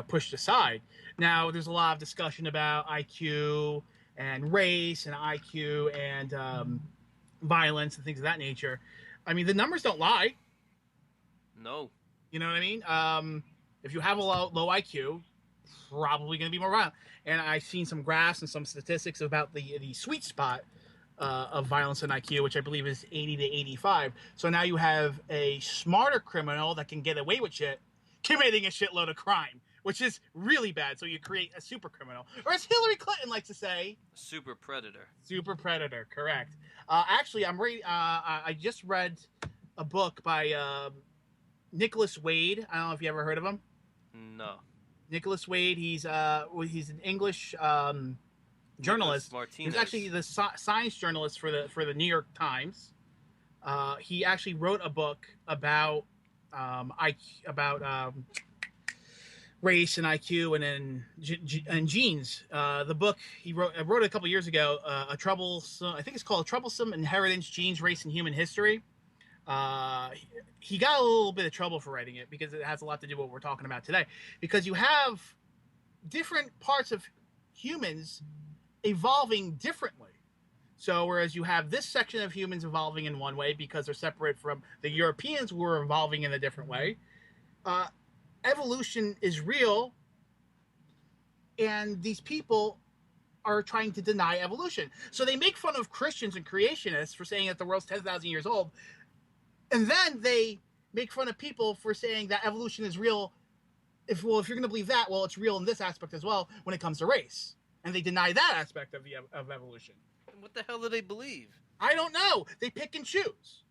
pushed aside. Now, there's a lot of discussion about IQ and race and IQ and violence and things of that nature. I mean, the numbers don't lie. No. You know what I mean? If you have a low IQ, probably going to be more violent. And I've seen some graphs and some statistics about the sweet spot of violence and IQ, which I believe is 80 to 85. So now you have a smarter criminal that can get away with shit committing a shitload of crime, which is really bad. So you create a super criminal, or as Hillary Clinton likes to say, super predator. Super predator, correct. Actually, I just read a book by Nicholas Wade. I don't know if you ever heard of him. No. Nicholas Wade. He's an English journalist. He's actually the science journalist for the New York Times. He actually wrote a book about race and IQ and genes. The book he wrote it a couple years ago. I think it's called Troublesome Inheritance, Genes, Race, and Human History. He got a little bit of trouble for writing it because it has a lot to do with what we're talking about today. Because you have different parts of humans evolving differently. So whereas you have this section of humans evolving in one way because they're separate from the Europeans who are evolving in a different way, evolution is real, and these people are trying to deny evolution. So they make fun of Christians and creationists for saying that the world's 10,000 years old, and then they make fun of people for saying that evolution is real if you're going to believe that, well, it's real in this aspect as well when it comes to race. And they deny that aspect of evolution. What the hell do they believe? I don't know. They pick and choose.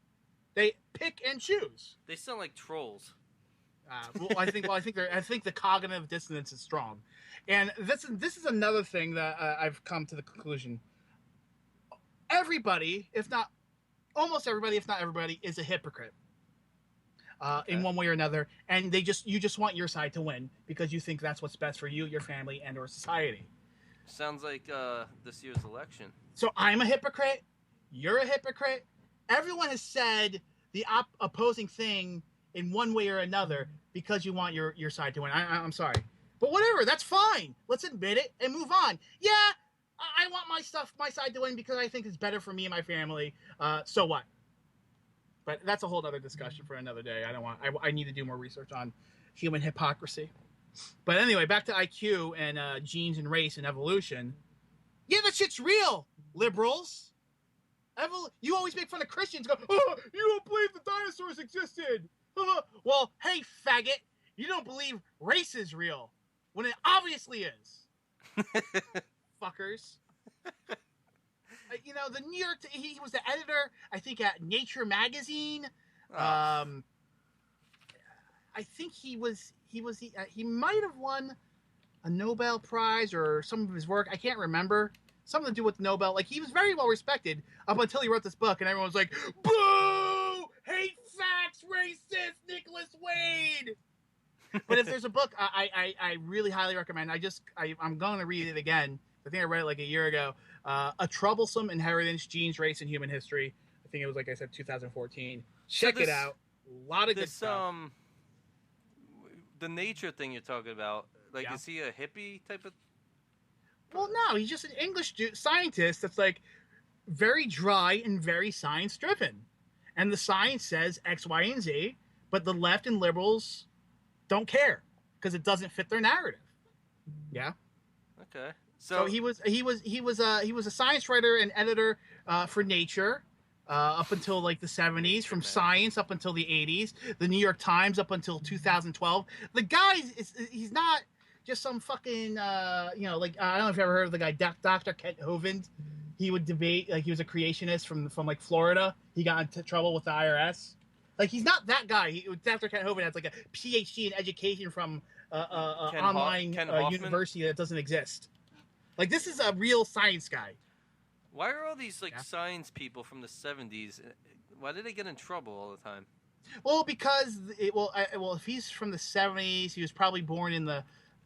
They pick and choose. They sound like trolls. I think the cognitive dissonance is strong, and this is another thing that I've come to the conclusion. Everybody, almost everybody, if not everybody, is a hypocrite in one way or another, and you just want your side to win because you think that's what's best for you, your family, and/or society. Sounds like this year's election. So I'm a hypocrite. You're a hypocrite. Everyone has said the opposing thing in one way or another because you want your side to win. I'm sorry. But whatever, that's fine. Let's admit it and move on. Yeah, I want my side to win because I think it's better for me and my family. So what? But that's a whole other discussion for another day. I need to do more research on human hypocrisy. But anyway, back to IQ and genes and race and evolution. Yeah, that shit's real, liberals. You always make fun of Christians. Go, oh, you don't believe the dinosaurs existed. Well, hey, faggot, you don't believe race is real when it obviously is. Fuckers. The New York. He was the editor, I think, at Nature magazine. I think he might have won a Nobel Prize or some of his work. I can't remember. Something to do with Nobel. Like, he was very well respected up until he wrote this book, and everyone was like, boo! Hate facts, racist, Nicholas Wade! But if there's a book I really highly recommend, I'm going to read it again. I think I read it like a year ago. A Troublesome Inheritance, Genes, Race, and Human History. I think it was, like I said, 2014. Check it out. A lot of good stuff. The nature thing you're talking about, is he a hippie type of... Well, no, he's just an English scientist that's like very dry and very science driven. And the science says X, Y, and Z, but the left and liberals don't care because it doesn't fit their narrative. Yeah. Okay. So he was a science writer and editor for Nature up until like the 70s, from Science up until the 80s, the New York Times up until 2012. The guy he's not just some fucking, I don't know if you've ever heard of the guy, Dr. Kent Hovind. He would debate, like, he was a creationist from like Florida. He got into trouble with the IRS. Like, he's not that guy. Dr. Kent Hovind has like a PhD in education from online university that doesn't exist. Like, this is a real science guy. Why are all these science people from the 70s? Why did they get in trouble all the time? Well, because if he's from the 70s, he was probably born in the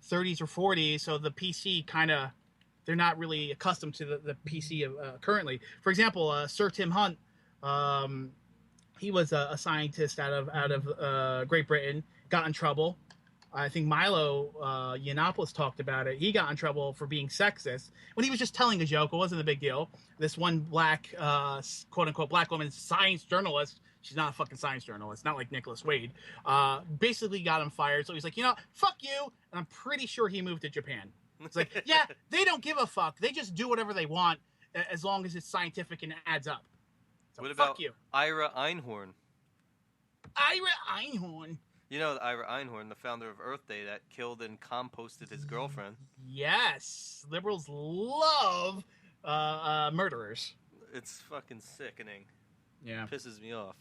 30s or 40s, so the PC they're not really accustomed to the PC currently. For example, Sir Tim Hunt, he was a scientist out of Great Britain, got in trouble. I think Milo Yiannopoulos talked about it. He got in trouble for being sexist when he was just telling a joke. It wasn't a big deal. This one black, quote-unquote, black woman science journalist, she's not a fucking science journalist, not like Nicholas Wade, basically got him fired. So he's like, fuck you. And I'm pretty sure he moved to Japan. It's like, yeah, they don't give a fuck. They just do whatever they want as long as it's scientific and it adds up. So what fuck about you. Ira Einhorn? Ira Einhorn. You know Ira Einhorn, the founder of Earth Day, that killed and composted his girlfriend. Yes. Liberals love murderers. It's fucking sickening. Yeah. It pisses me off.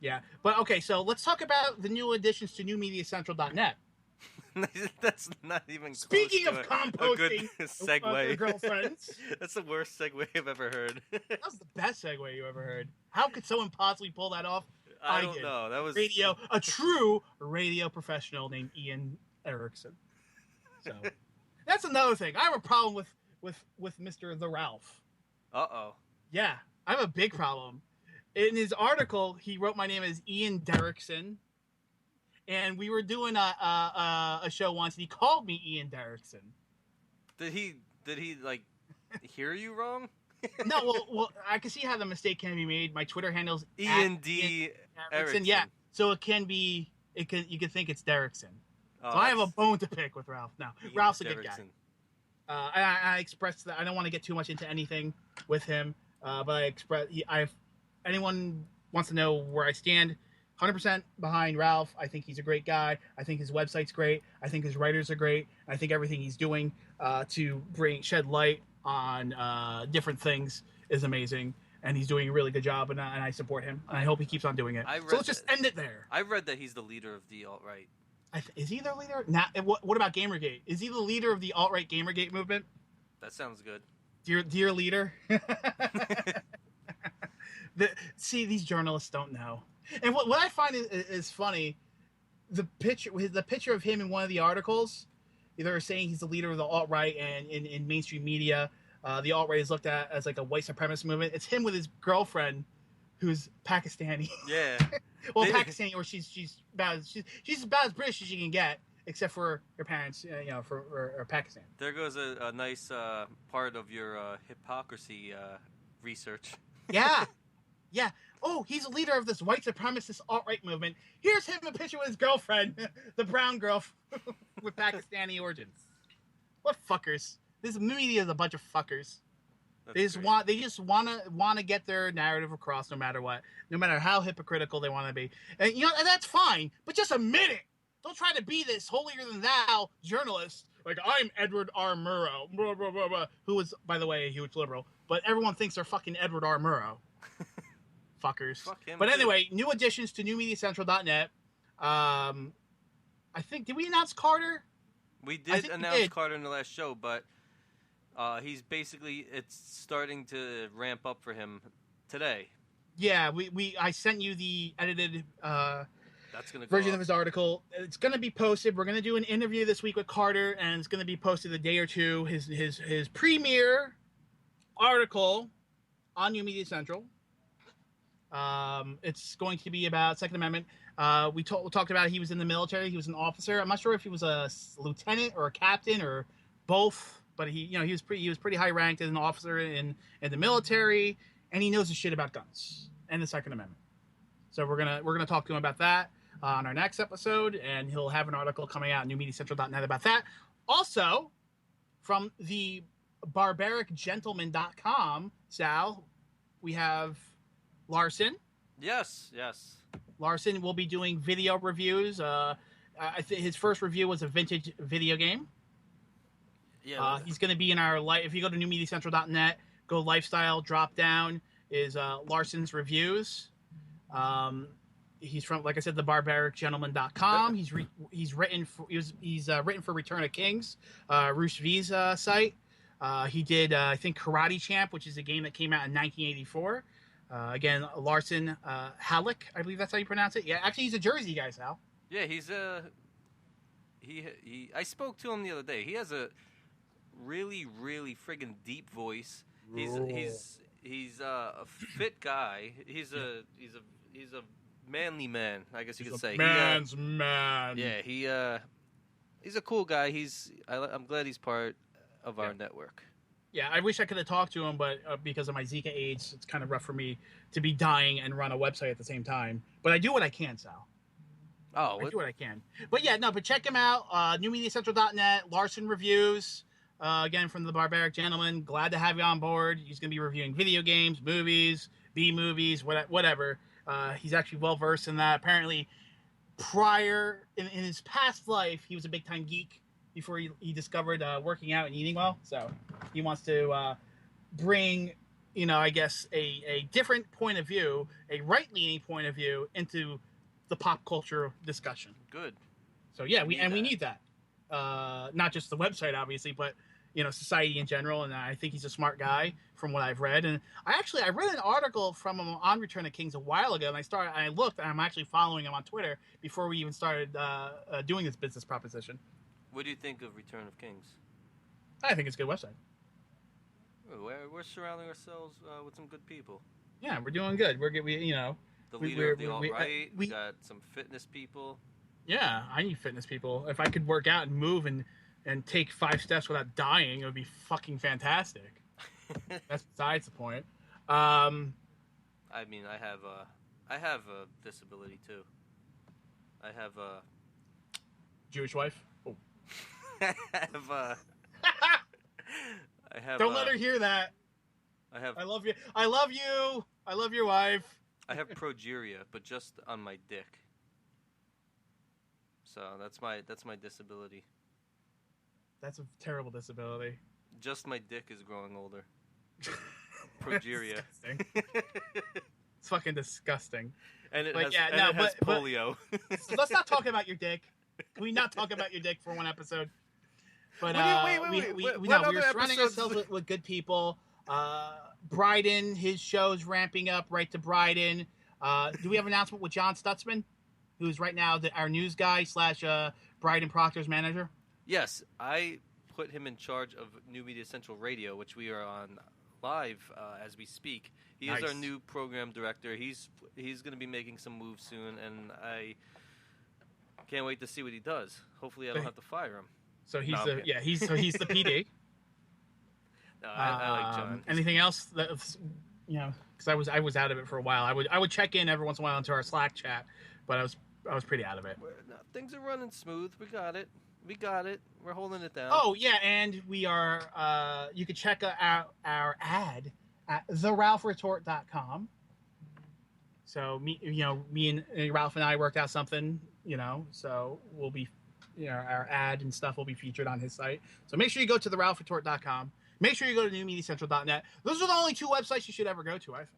Yeah. But, okay, so let's talk about the new additions to newmediacentral.net. That's not even Speaking close of to composting, a good segue. Girlfriends. That's the worst segue I've ever heard. That was the best segue you ever heard. How could someone possibly pull that off? I don't know. That was a true radio professional named Ian Erickson. So that's another thing. I have a problem with Mr. The Ralph. Uh-oh. Yeah, I have a big problem. In his article, he wrote my name as Ian Derrickson. And we were doing a show once, and he called me Ian Derrickson. Did he like hear you wrong? No, well, I can see how the mistake can be made. My Twitter handle's Ian D. Erickson. Yeah, so you can think it's Derrickson. Oh, so I have a bone to pick with Ralph. Now, Ian Ralph's a Derrickson. good guy. I expressed that I don't want to get too much into anything with him, but anyone wants to know where I stand, 100% behind Ralph. I think he's a great guy. I think his website's great. I think his writers are great. I think everything he's doing to shed light on different things is amazing. And he's doing a really good job, and I support him. And I hope he keeps on doing it. So let's just end it there. I read that he's the leader of the alt-right. Is he the leader? What about Gamergate? Is he the leader of the alt-right Gamergate movement? That sounds good. Dear leader. See, these journalists don't know. And what I find is funny, the picture of him in one of the articles, they're saying he's the leader of the alt-right, and in mainstream media, the alt-right is looked at as like a white supremacist movement. It's him with his girlfriend, who's Pakistani. Yeah. Well, Pakistani, or she's about as British as you can get, except for her parents, for Pakistan. There goes a nice part of your hypocrisy research. Yeah. Yeah. Oh, he's a leader of this white supremacist alt-right movement. Here's him in a picture with his girlfriend, the brown girl with Pakistani origins. What fuckers? This media is a bunch of fuckers. They just want to get their narrative across, no matter what, no matter how hypocritical they want to be, and and that's fine. But just admit it. Don't try to be this holier than thou journalist. Like, I'm Edward R. Murrow, blah, blah, blah, blah, who is, by the way, a huge liberal. But everyone thinks they're fucking Edward R. Murrow. Fuckers. Fuck him but too. anyway, new additions to newmediacentral.net. I think, did we announce Carter? We did announce Carter in the last show, but he's basically, it's starting to ramp up for him today. Yeah, I sent you the edited version of his article. It's going to be posted. We're going to do an interview this week with Carter, and it's going to be posted a day or two. His premiere article on New Media Central. It's going to be about Second Amendment. We talked about he was in the military. He was an officer. I'm not sure if he was a lieutenant or a captain or both, but he was pretty high ranked as an officer in the military, and he knows his shit about guns and the Second Amendment. So we're gonna talk to him about that on our next episode, and he'll have an article coming out at newmediacentral.net about that. Also, from the barbaricgentlemen.com, Sal, we have Larsen. Yes. Larsen will be doing video reviews. I think his first review was a vintage video game. Yeah. He's going to be in our if you go to newmediacentral.net, go lifestyle, drop down is Larsen's reviews. He's from, like I said, the barbaricgentlemen.com. He's written for Return of Kings, Roos V's site. He did I think Karate Champ, which is a game that came out in 1984. Again, Larsen Halleck, I believe that's how you pronounce it. Yeah, actually, he's a Jersey guy, Sal. Yeah, he's he. I spoke to him the other day. He has a really, really friggin' deep voice. He's a fit guy. He's a manly man, I guess you could say. Man's man. Yeah, he's a cool guy. I'm glad he's part of our network. Yeah, I wish I could have talked to him, but because of my Zika AIDS, it's kind of rough for me to be dying and run a website at the same time. But I do what I can, Sal. I do what I can. But yeah, but check him out. NewMediaCentral.net, Larsen Reviews. Again, from the Barbaric Gentlemen. Glad to have you on board. He's going to be reviewing video games, movies, B-movies, whatever. He's actually well-versed in that. Apparently, in his past life, he was a big-time geek before he discovered working out and eating well. So he wants to bring, I guess, a different point of view, a right-leaning point of view into the pop culture discussion. Good. So yeah, we need that. Not just the website, obviously, but society in general. And I think he's a smart guy from what I've read. And I read an article from him on Return of Kings a while ago, and I looked, and I'm actually following him on Twitter before we even started doing this business proposition. What do you think of Return of Kings? I think it's a good website. We're surrounding ourselves with some good people. Yeah, we're doing good. The leader of the alt-right. We got some fitness people. Yeah, I need fitness people. If I could work out and move and take 5 steps without dying, it would be fucking fantastic. That's besides the point. I mean, I have a disability too. I have a Jewish wife. Oh. I have. Don't let her hear that. I love you. I love you. I love your wife. I have progeria, but just on my dick. So that's my disability. That's a terrible disability. Just my dick is growing older. Progeria. It's fucking disgusting. And it like, has polio. So let's not talk about your dick. Can we not talk about your dick for one episode? But wait. we were surrounding ourselves with good people. Bryden, his show's ramping up right to Bryden. Do we have an announcement with John Stutzman, who's right now our news guy / Bryden Proctor's manager? Yes, I put him in charge of New Media Central Radio, which we are on live as we speak. He is our new program director. He's going to be making some moves soon, and I can't wait to see what he does. Hopefully, I don't have to fire him. So he's he's the PD. No, I like John. Anything else that because I was out of it for a while. I would check in every once in a while into our Slack chat, but I was pretty out of it. No, things are running smooth. We got it. We're holding it down. Oh yeah, and we are. You can check out our ad at theralphretort.com. So me and Ralph and I worked out something. So we'll be, our ad and stuff will be featured on his site. So make sure you go to theralphretort.com. Make sure you go to newmediacentral.net. Those are the only 2 websites you should ever go to, I think.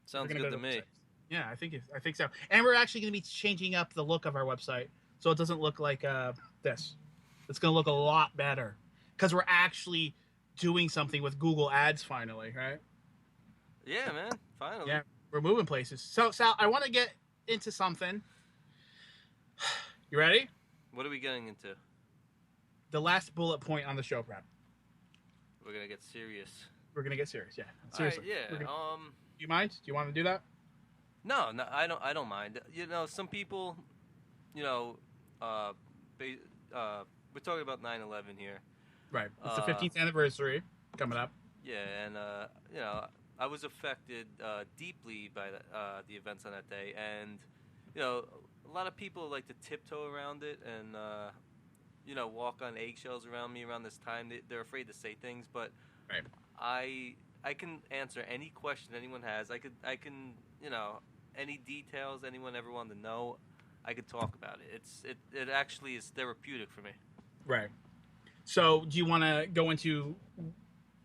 Sounds good to me. Yeah, I think so. And we're actually going to be changing up the look of our website so it doesn't look like this. It's going to look a lot better because we're actually doing something with Google Ads finally, right? Yeah, man. Finally. Yeah, we're moving places. So, Sal, I want to get into something. You ready? What are we getting into? The last bullet point on the show prep. We're going to get serious. We're going to get serious, yeah. Seriously. All right, yeah. Do you mind? Do you want to do that? No, I don't mind. Some people, we're talking about 9/11 here. Right. It's the 15th anniversary coming up. Yeah, and I was affected deeply by the events on that day, and a lot of people like to tiptoe around it and walk on eggshells around me around this time. They're afraid to say things, but right. I can answer any question anyone has. I can any details anyone ever wanted to know, I could talk about it. It actually is therapeutic for me. Right. So, do you want to go into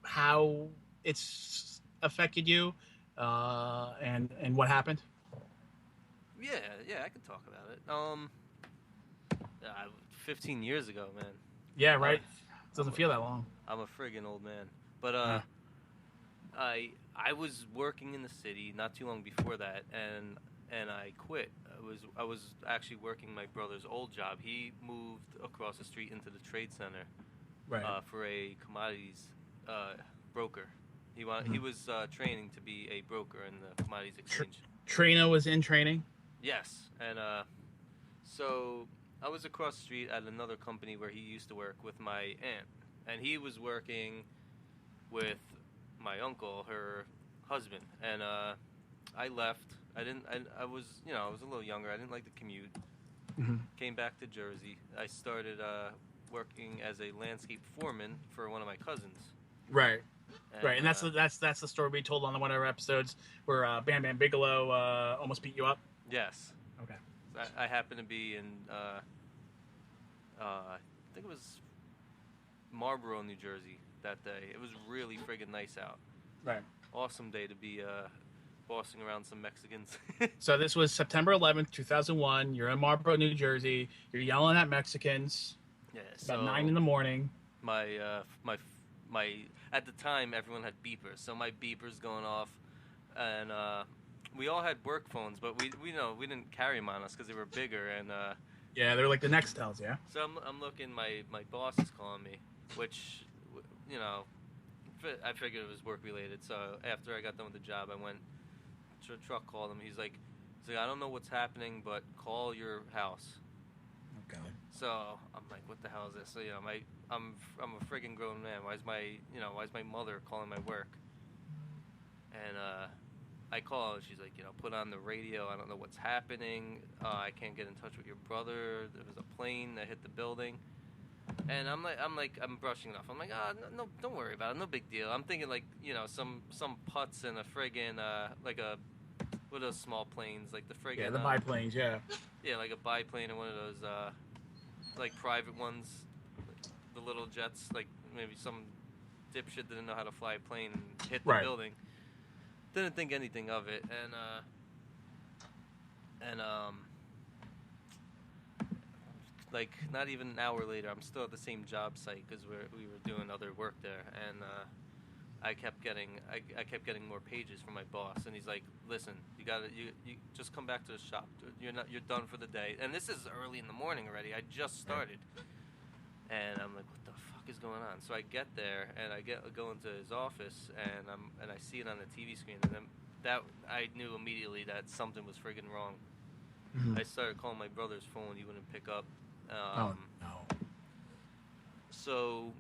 how it's affected you and what happened? Yeah, I can talk about it. 15 years ago, man. Yeah, right. It doesn't feel that long. I'm a friggin' old man. But I was working in the city not too long before that, and I quit. I was actually working my brother's old job. He moved across the street into the trade center, right, for a commodities broker. He was training to be a broker in the commodities exchange. Trina was in training. Yes, and so I was across the street at another company where he used to work with my aunt, and he was working with my uncle, her husband, and I left. I was a little younger. I didn't like the commute. Mm-hmm. Came back to Jersey. I started working as a landscape foreman for one of my cousins. Right. Right, and that's the story we told on one of our episodes where Bam Bam Bigelow almost beat you up. Yes. Okay. I happened to be in I think it was Marlboro, New Jersey that day. It was really friggin' nice out. Right. Awesome day to be bossing around some Mexicans. So this was September 11th, 2001. You're in Marlboro, New Jersey. You're yelling at Mexicans. Yeah. About 9 in the morning. My at the time everyone had beepers, so my beepers going off, and we all had work phones, but we didn't carry them on us because they were bigger, and yeah, they're like the Nextels, yeah. So I'm looking, my boss is calling me, which I figured it was work related. So after I got done with the job, I went to a truck, called him. He's like, I don't know what's happening, but call your house. Okay. So I'm like, what the hell is this? So I'm a friggin' grown man. Why is my mother calling my work? And I call her. She's like, put on the radio. I don't know what's happening. I can't get in touch with your brother. There was a plane that hit the building. And I'm brushing it off. I'm like, no, don't worry about it. No big deal. I'm thinking some putz and a friggin' like a what are those small planes, like the friggin' Yeah, the biplanes. Yeah. Yeah, like a biplane or one of those like private ones, the little jets. Like maybe some dipshit didn't know how to fly a plane and hit the building. Didn't think anything of it, and like not even an hour later, I'm still at the same job site because we were doing other work there, and I kept getting more pages from my boss, and he's like, "Listen, you just come back to the shop. You're done for the day." And this is early in the morning already. I just started, and I'm like, "What the fuck is going on?" So I get there, and I go into his office, and I see it on the TV screen, and then that I knew immediately that something was friggin' wrong. I started calling my brother's phone. He wouldn't pick up. Oh no. So,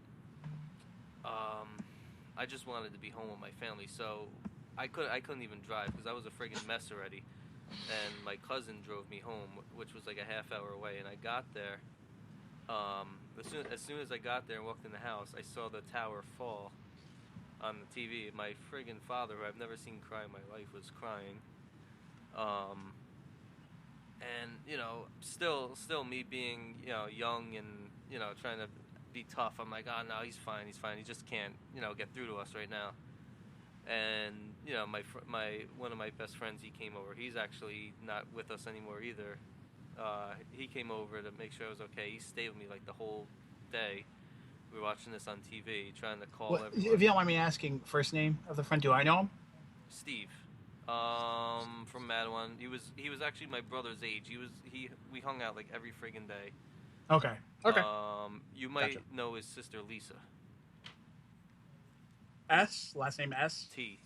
I just wanted to be home with my family. So, I couldn't even drive because I was a friggin' mess already. And my cousin drove me home, which was like a half hour away. And I got there. As soon as I got there and walked in the house, I saw the tower fall on the TV. My friggin' father, who I've never seen cry in my life, was crying. And, you know, still me being, you know, young and, you know, trying to be tough. I'm like, oh, no, he's fine. He just can't, you know, get through to us right now. And, you know, one of my best friends, he came over. He's actually not with us anymore either. He came over to make sure I was okay. He stayed with me, like, the whole day. We were watching this on TV, trying to call everyone. If you don't mind me asking, first name of the friend, do I know him? Steve. From Madawan. He was actually my brother's age. We hung out like every friggin' day. Okay. You might know his sister Lisa. S? Last name S? T.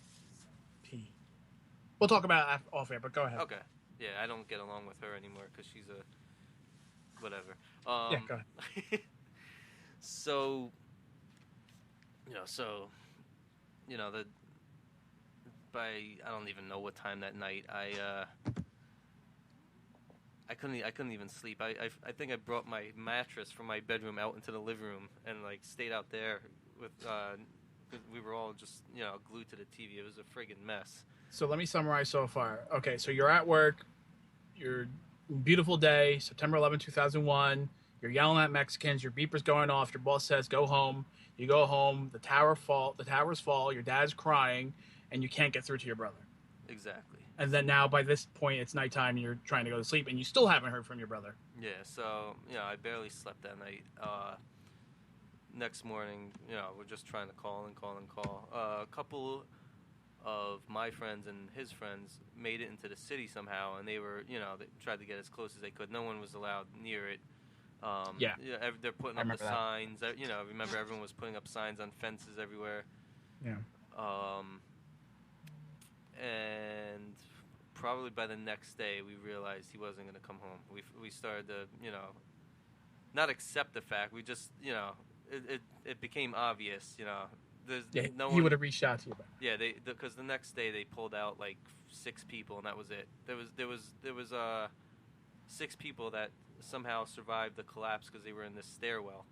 We'll talk about it off air, but go ahead. Okay. Yeah, I don't get along with her anymore because she's a whatever. Yeah, go ahead. So I don't even know what time that night I couldn't even sleep. I think I brought my mattress from my bedroom out into the living room and like stayed out there with we were all just, you know, glued to the TV. It was a friggin' mess. So let me summarize so far. Okay, so you're at work. You're beautiful day, September 11, 2001. You're yelling at Mexicans. Your beeper's going off. Your boss says, "Go home." You go home. The towers fall. Your dad's crying, and you can't get through to your brother. Exactly. And then now, by this point, it's nighttime, and you're trying to go to sleep, and you still haven't heard from your brother. Yeah. So I barely slept that night. Next morning, we're just trying to call. A couple of my friends and his friends made it into the city somehow, and they were, they tried to get as close as they could. No one was allowed near it. They're putting up the signs. Remember everyone was putting up signs on fences everywhere. Yeah. And probably by the next day, we realized he wasn't going to come home. We started to, not accept the fact. We just, it became obvious, he would have reached out to you. Yeah, because the next day they pulled out like 6 people, and that was it. There was 6 people that somehow survived the collapse because they were in this stairwell.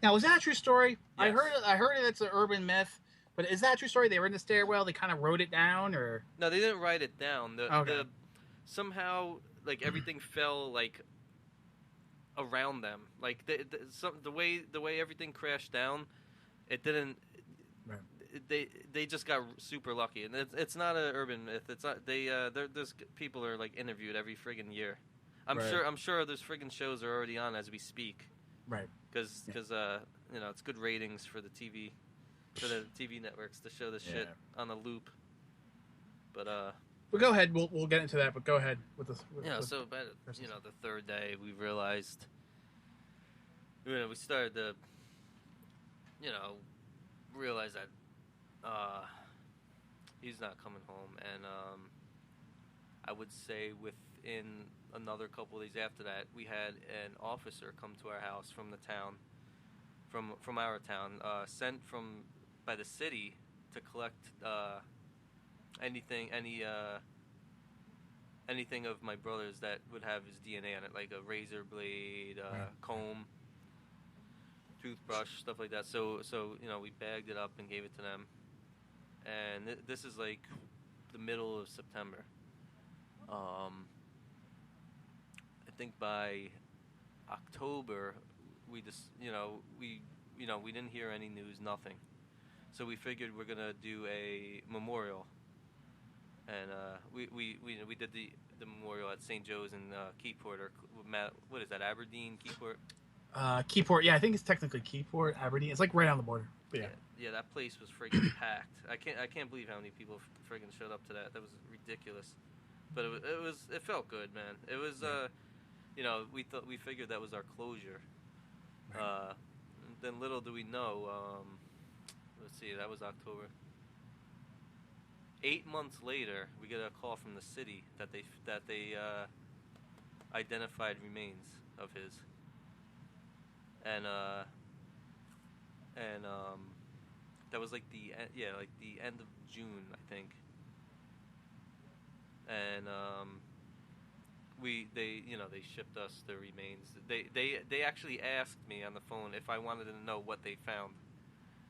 Now, was that a true story? Yes. I heard it's an urban myth, but is that a true story? They were in the stairwell. They kind of wrote it down, or no? They didn't write it down. Somehow, like everything fell like around them. Like the way everything crashed down, it didn't. Right. They just got super lucky, and it's not an urban myth. It's not. There's people are like interviewed every friggin' year. I'm sure there's friggin' shows are already on as we speak. Right. Because it's good ratings for the TV networks to show this shit on a loop. But well, go ahead. We'll get into that. But go ahead with this. So by the third day, we realized. We started to. Realize that he's not coming home, and I would say within another couple of days after that, we had an officer come to our house from the town, from our town, sent by the city to collect anything of my brother's that would have his DNA on it, like a razor blade, comb, toothbrush, stuff like that. So we bagged it up and gave it to them. And this is like the middle of September. I think by October, we just, we didn't hear any news, nothing. So we figured we're gonna do a memorial, and we did the memorial at St. Joe's in Keyport, or what is that, Aberdeen, Keyport? Keyport, yeah, I think it's technically Keyport, Aberdeen. It's like right on the border. But yeah, that place was friggin' packed. I can't believe how many people friggin' showed up to that. That was ridiculous. But it felt good, man. It was we figured that was our closure. Right. Then little do we know, let's see, that was October. 8 months later, we get a call from the city that they identified remains of his. And that was like the end of June, I think. And they shipped us the remains. They actually asked me on the phone if I wanted to know what they found,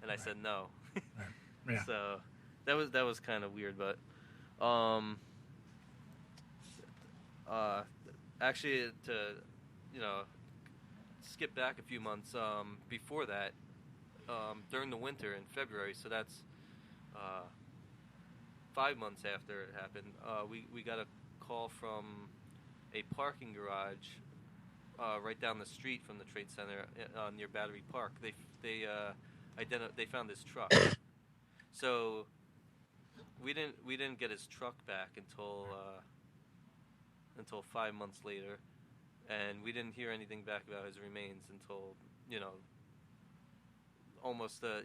and I said no. Yeah. So that was kind of weird, but actually to skip back a few months before that, during the winter in February, so that's 5 months after it happened, we got a call from a parking garage right down the street from the Trade Center near Battery Park. They found his truck. So we didn't get his truck back until 5 months later, and we didn't hear anything back about his remains until almost a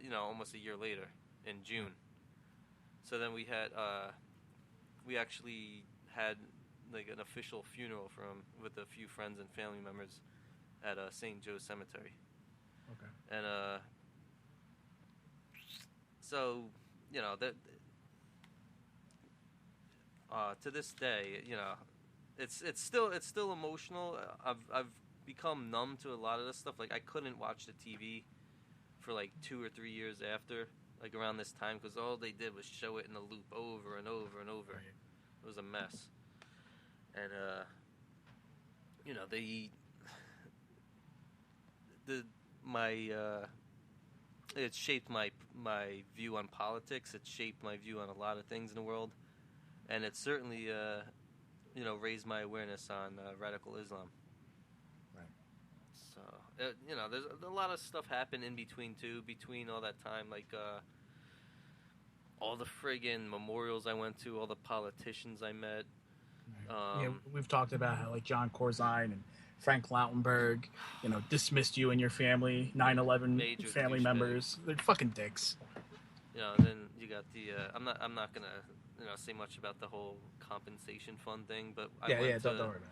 year later in June. So then we actually had like an official funeral for him with a few friends and family members at St. Joe's Cemetery. Okay. And so that to this day, it's still emotional. I've become numb to a lot of this stuff. Like, I couldn't watch the TV for like 2 or 3 years after, like around this time, because all they did was show it in a loop over and over and over. Right. It was a mess. And it shaped my view on politics. It shaped my view on a lot of things in the world, and it certainly raised my awareness on radical Islam. Right. So there's a lot of stuff happened in between too. Between all that time, like all the friggin' memorials I went to, all the politicians I met. Right. We've talked about how like John Corzine and Frank Lautenberg, dismissed you and your family, 9/11 family members. They're fucking dicks. And then you got the I'm not gonna say much about the whole compensation fund thing, but don't worry about it.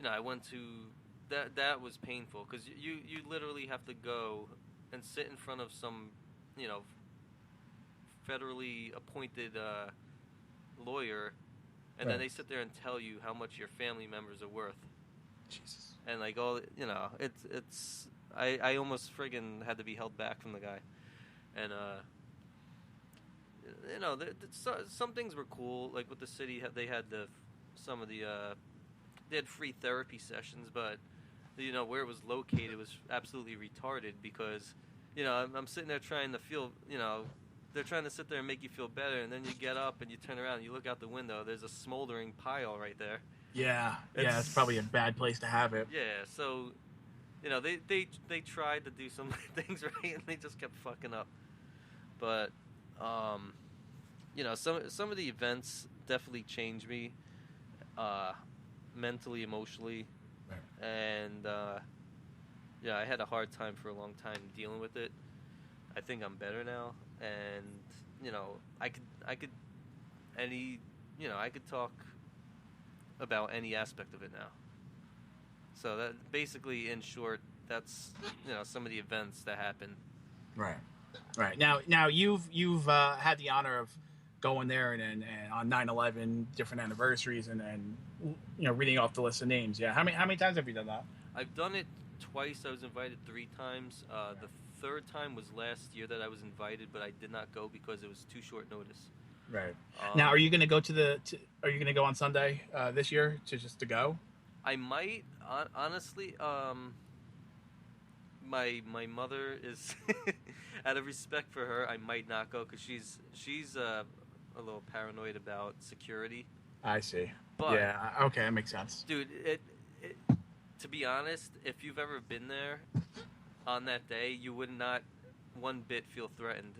I went to that was painful, because you literally have to go and sit in front of some federally appointed lawyer, and then they sit there and tell you how much your family members are worth. Jesus. And like all it's I almost friggin' had to be held back from the guy, and some things were cool. Like with the city, they had they had free therapy sessions, but where it was located was absolutely retarded, because I'm sitting there trying to feel they're trying to sit there and make you feel better, and then you get up and you turn around and you look out the window. There's a smoldering pile right there. Yeah, it's probably a bad place to have it. Yeah, so they tried to do some things right, and they just kept fucking up. But some of the events definitely changed me, mentally, emotionally, right. And I had a hard time for a long time dealing with it. I think I'm better now, and I could talk about any aspect of it now. So that basically, in short, that's some of the events that happened. Right. Now you've had the honor of going there and on 9/11 different anniversaries and reading off the list of names. Yeah. How many times have you done that? I've done it twice. I was invited 3 times. The third time was last year that I was invited, but I did not go because it was too short notice. Right. Now, are you going to go are you going to go on Sunday this year to go? I might, honestly. My mother is, out of respect for her, I might not go because she's a little paranoid about security. I see. But, yeah. Okay, that makes sense. Dude, to be honest, if you've ever been there on that day, you would not one bit feel threatened.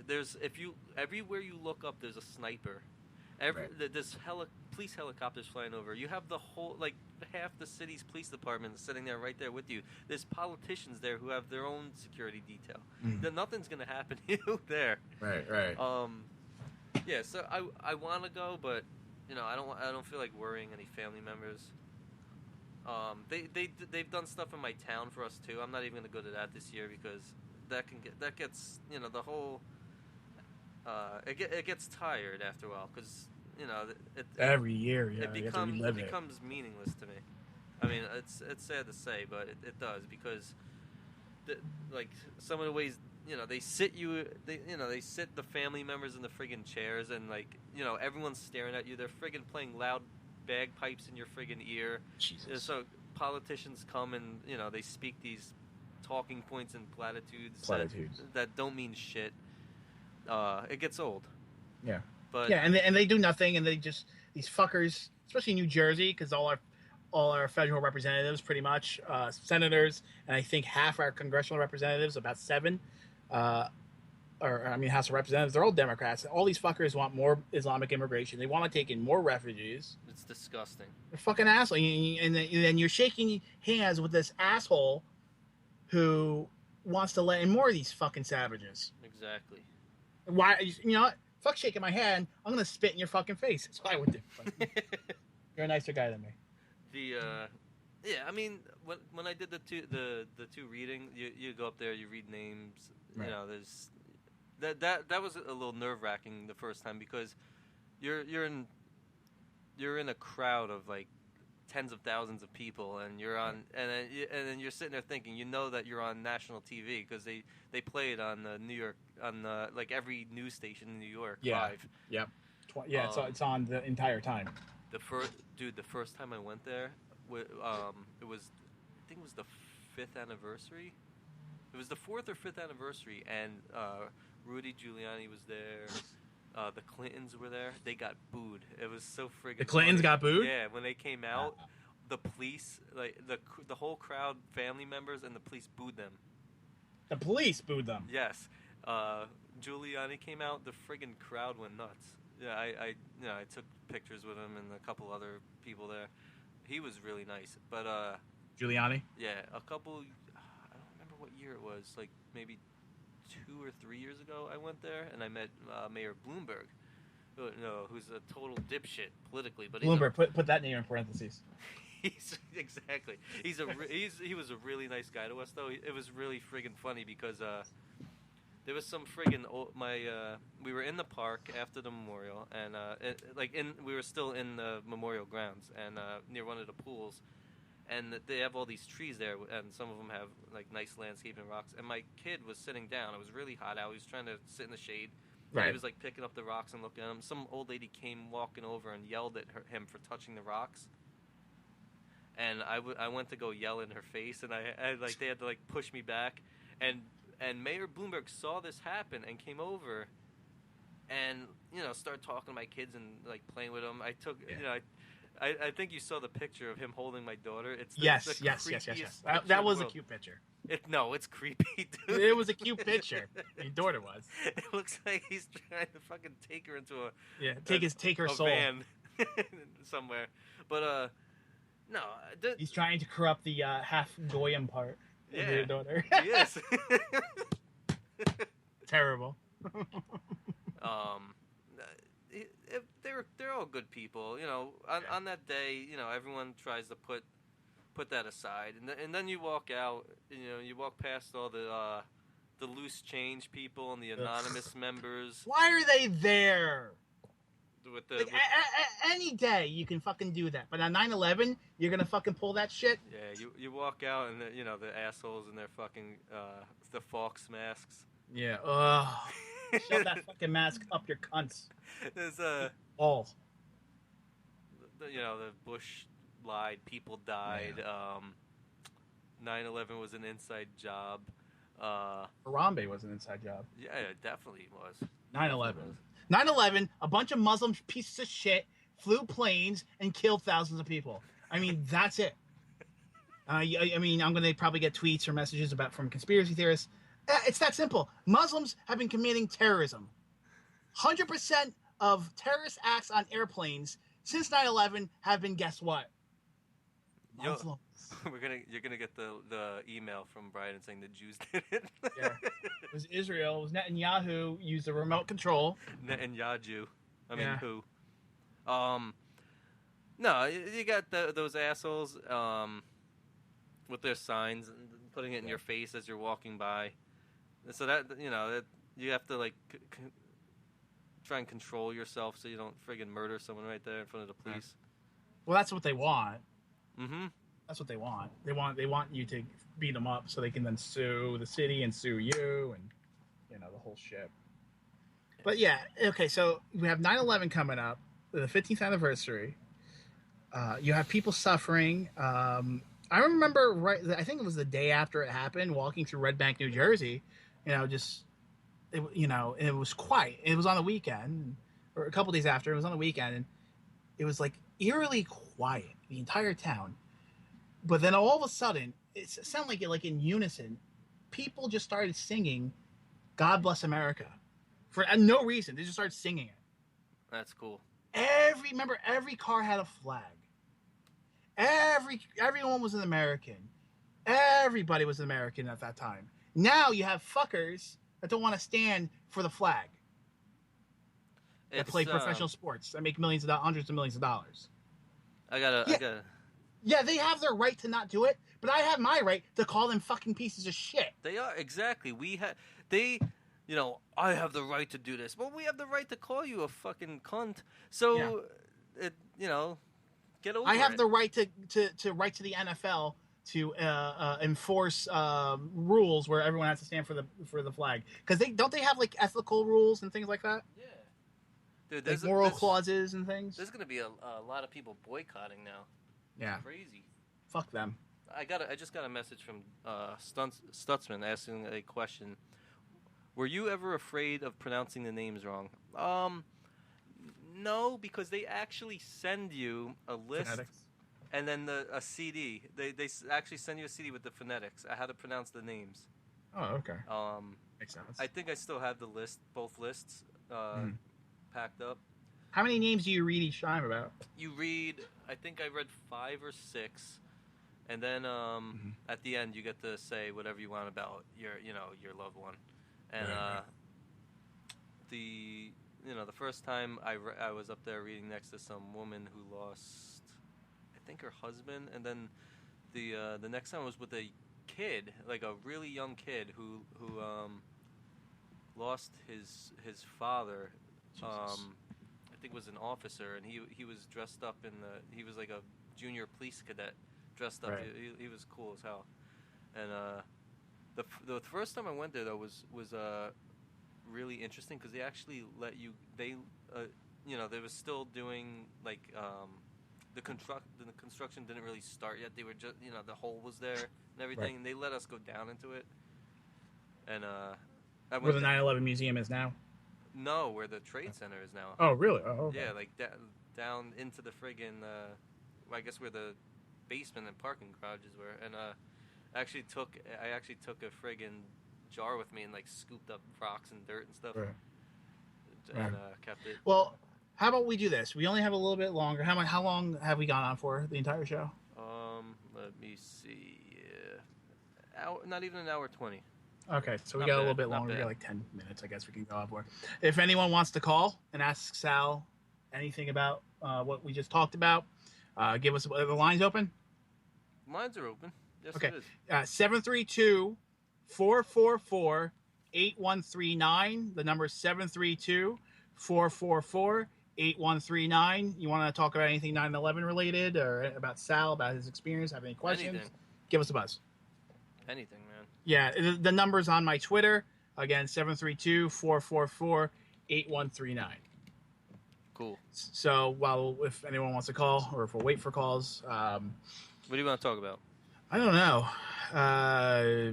Everywhere you look up, there's a sniper. There's police helicopters flying over. You have the whole, like, half the city's police department sitting there right there with you. There's politicians there who have their own security detail. Then nothing's gonna happen to you there. Right. Yeah. So I want to go, but I don't feel like worrying any family members. They've done stuff in my town for us too. I'm not even gonna go to that this year because that gets the whole. It gets tired after a while because every year it becomes meaningless to me. I mean, it's sad to say, but it does because some of the ways they sit the family members in the friggin' chairs and everyone's staring at you. They're friggin' playing loud bagpipes in your friggin' ear. Jesus. So politicians come and they speak these talking points and platitudes that don't mean shit. It gets old. Yeah. But yeah, and they do nothing, and they just these fuckers, especially in New Jersey, because all our federal representatives, pretty much senators, and I think half our congressional representatives, about 7, House of Representatives, they're all Democrats. All these fuckers want more Islamic immigration. They want to take in more refugees. It's disgusting. They're fucking asshole, and then you're shaking hands with this asshole who wants to let in more of these fucking savages. Exactly. Why? What? Fuck shaking my hand. I'm gonna spit in your fucking face. That's what I would do. You're a nicer guy than me. Yeah. I mean, when I did the two reading, you go up there, you read names. Right. There's that was a little nerve-wracking the first time because you're in a crowd of like tens of thousands of people, and you're on, and then you're sitting there thinking, that you're on national TV because they play it on the New York, on the every news station in New York live. Yep. It's on the entire time. The first time I went there, it was, I think it was the 5th anniversary. It was the 4th or 5th anniversary, and Rudy Giuliani was there. The Clintons were there. They got booed. It was so friggin' The Clintons funny. got booed? Yeah, when they came out, the police, the whole crowd, family members, and the police booed them. The police booed them? Yes. Giuliani came out, the friggin' crowd went nuts. Yeah, I took pictures with him and a couple other people there. He was really nice. But, Giuliani? Yeah, a couple, I don't remember what year it was, maybe 2 or 3 years ago I went there, and I met Mayor Bloomberg, who's a total dipshit politically. But Bloomberg, put that name in parentheses. Exactly. He was a really nice guy to us, though. It was really friggin' funny because there was some friggin' we were in the park after the memorial, and we were still in the memorial grounds and near one of the pools. And they have all these trees there, and some of them have nice landscaping rocks. And my kid was sitting down. It was really hot out. He was trying to sit in the shade. Right. He was picking up the rocks and looking at them. Some old lady came walking over and yelled at him for touching the rocks. And I went to go yell in her face, and they had to push me back. And Mayor Bloomberg saw this happen and came over, and started talking to my kids and playing with them. I took I think you saw the picture of him holding my daughter. It's yes. That was a cute picture. It's creepy, dude. It was a cute picture. Your daughter was. It looks like he's trying to fucking take her into take her soul van somewhere. But no, he's trying to corrupt the half Goyim part of your daughter. Yes. Terrible. They're all good people, on that day, everyone tries to put that aside, and then you walk out, you walk past all the loose change people and the anonymous members. Why are they there? With any day you can fucking do that, but on 9/11 you're gonna fucking pull that shit. Yeah, you walk out and the assholes in their fucking the Fox masks. Yeah. Shove that fucking mask up your cunts. There's all. The Bush lied. People died. Yeah. 9/11 was an inside job. Harambe was an inside job. Yeah, it definitely was. 9/11. 9/11. A bunch of Muslim pieces of shit flew planes and killed thousands of people. I mean, that's it. I mean, I'm going to probably get tweets or messages from conspiracy theorists. It's that simple. Muslims have been committing terrorism. 100% of terrorist acts on airplanes since 9/11 have been, guess what? Muslims. You're gonna get the email from Brian saying the Jews did it. Yeah. It was Israel. It was Netanyahu used the remote control. Netanyahu. Who? No, you got those assholes with their signs and putting it in your face as you're walking by. So that you have to try and control yourself so you don't friggin' murder someone right there in front of the police. Well, that's what they want. Mm-hmm. That's what they want. They want you to beat them up so they can then sue the city and sue you and the whole shit. But yeah, okay. So we have 9/11 coming up, the 15th anniversary. You have people suffering. I remember I think it was the day after it happened, walking through Red Bank, New Jersey. It was quiet. It was on the weekend, or a couple days after. It was on the weekend, and it was eerily quiet, the entire town. But then all of a sudden, it sounded like in unison, people just started singing "God Bless America" for no reason. They just started singing it. That's cool. Every car had a flag. Everyone was an American. Everybody was an American at that time. Now you have fuckers that don't want to stand for the flag. That play professional sports that make hundreds of millions of dollars. Yeah, they have their right to not do it, but I have my right to call them fucking pieces of shit. They are, exactly. I have the right to do this. Well, we have the right to call you a fucking cunt. So, get over it. I have the right to write to the NFL to enforce rules where everyone has to stand for the flag. Because they have ethical rules and things like that? Yeah. Dude, there's moral clauses and things. There's going to be a lot of people boycotting now. Yeah. Crazy. Fuck them. I just got a message from Stutzman asking a question. Were you ever afraid of pronouncing the names wrong? No, because they actually send you a list phonetics. And then a CD. They actually send you a CD with the phonetics. How to pronounce the names. Oh, okay. Makes sense. I think I still have both lists packed up. How many names do you read each time about? You read, I think I read 5 or 6, and then at the end you get to say whatever you want about your loved one. And the first time I was up there reading next to some woman who lost, I think, her husband, and then the next time was with a kid, a really young kid who lost his father. I think was an officer, and he was dressed up he was like a junior police cadet dressed up. Right. He was cool as hell. And the first time I went there though was really interesting because they actually let you they was still doing the construction didn't really start yet. They were just the hole was there and everything, right. And they let us go down into it. And where the 9/11 museum is now. No, where the Trade Center is now. Oh, really? Oh, okay. Yeah, down into the friggin', I guess where the basement and parking garages were. And I actually took a friggin' jar with me and scooped up rocks and dirt and stuff. Right. And kept it. Well, how about we do this? We only have a little bit longer. How long have we gone on for the entire show? Let me see. Not even an hour 20. Okay, so we Not got bad, a little bit not longer. We bad. got 10 minutes, I guess we can go on for. If anyone wants to call and ask Sal anything about what we just talked about, give us the lines open. Lines are open. Yes, Okay, it is. 732-444-8139. The number is 732-444-8139. You want to talk about anything 9/11 related or about Sal, about his experience, have any questions? Anything. Give us a buzz. Anything, man. Yeah, the number's on my Twitter. Again, 732-444-8139. Cool. So, if anyone wants to call or if we'll wait for calls. What do you want to talk about? I don't know. I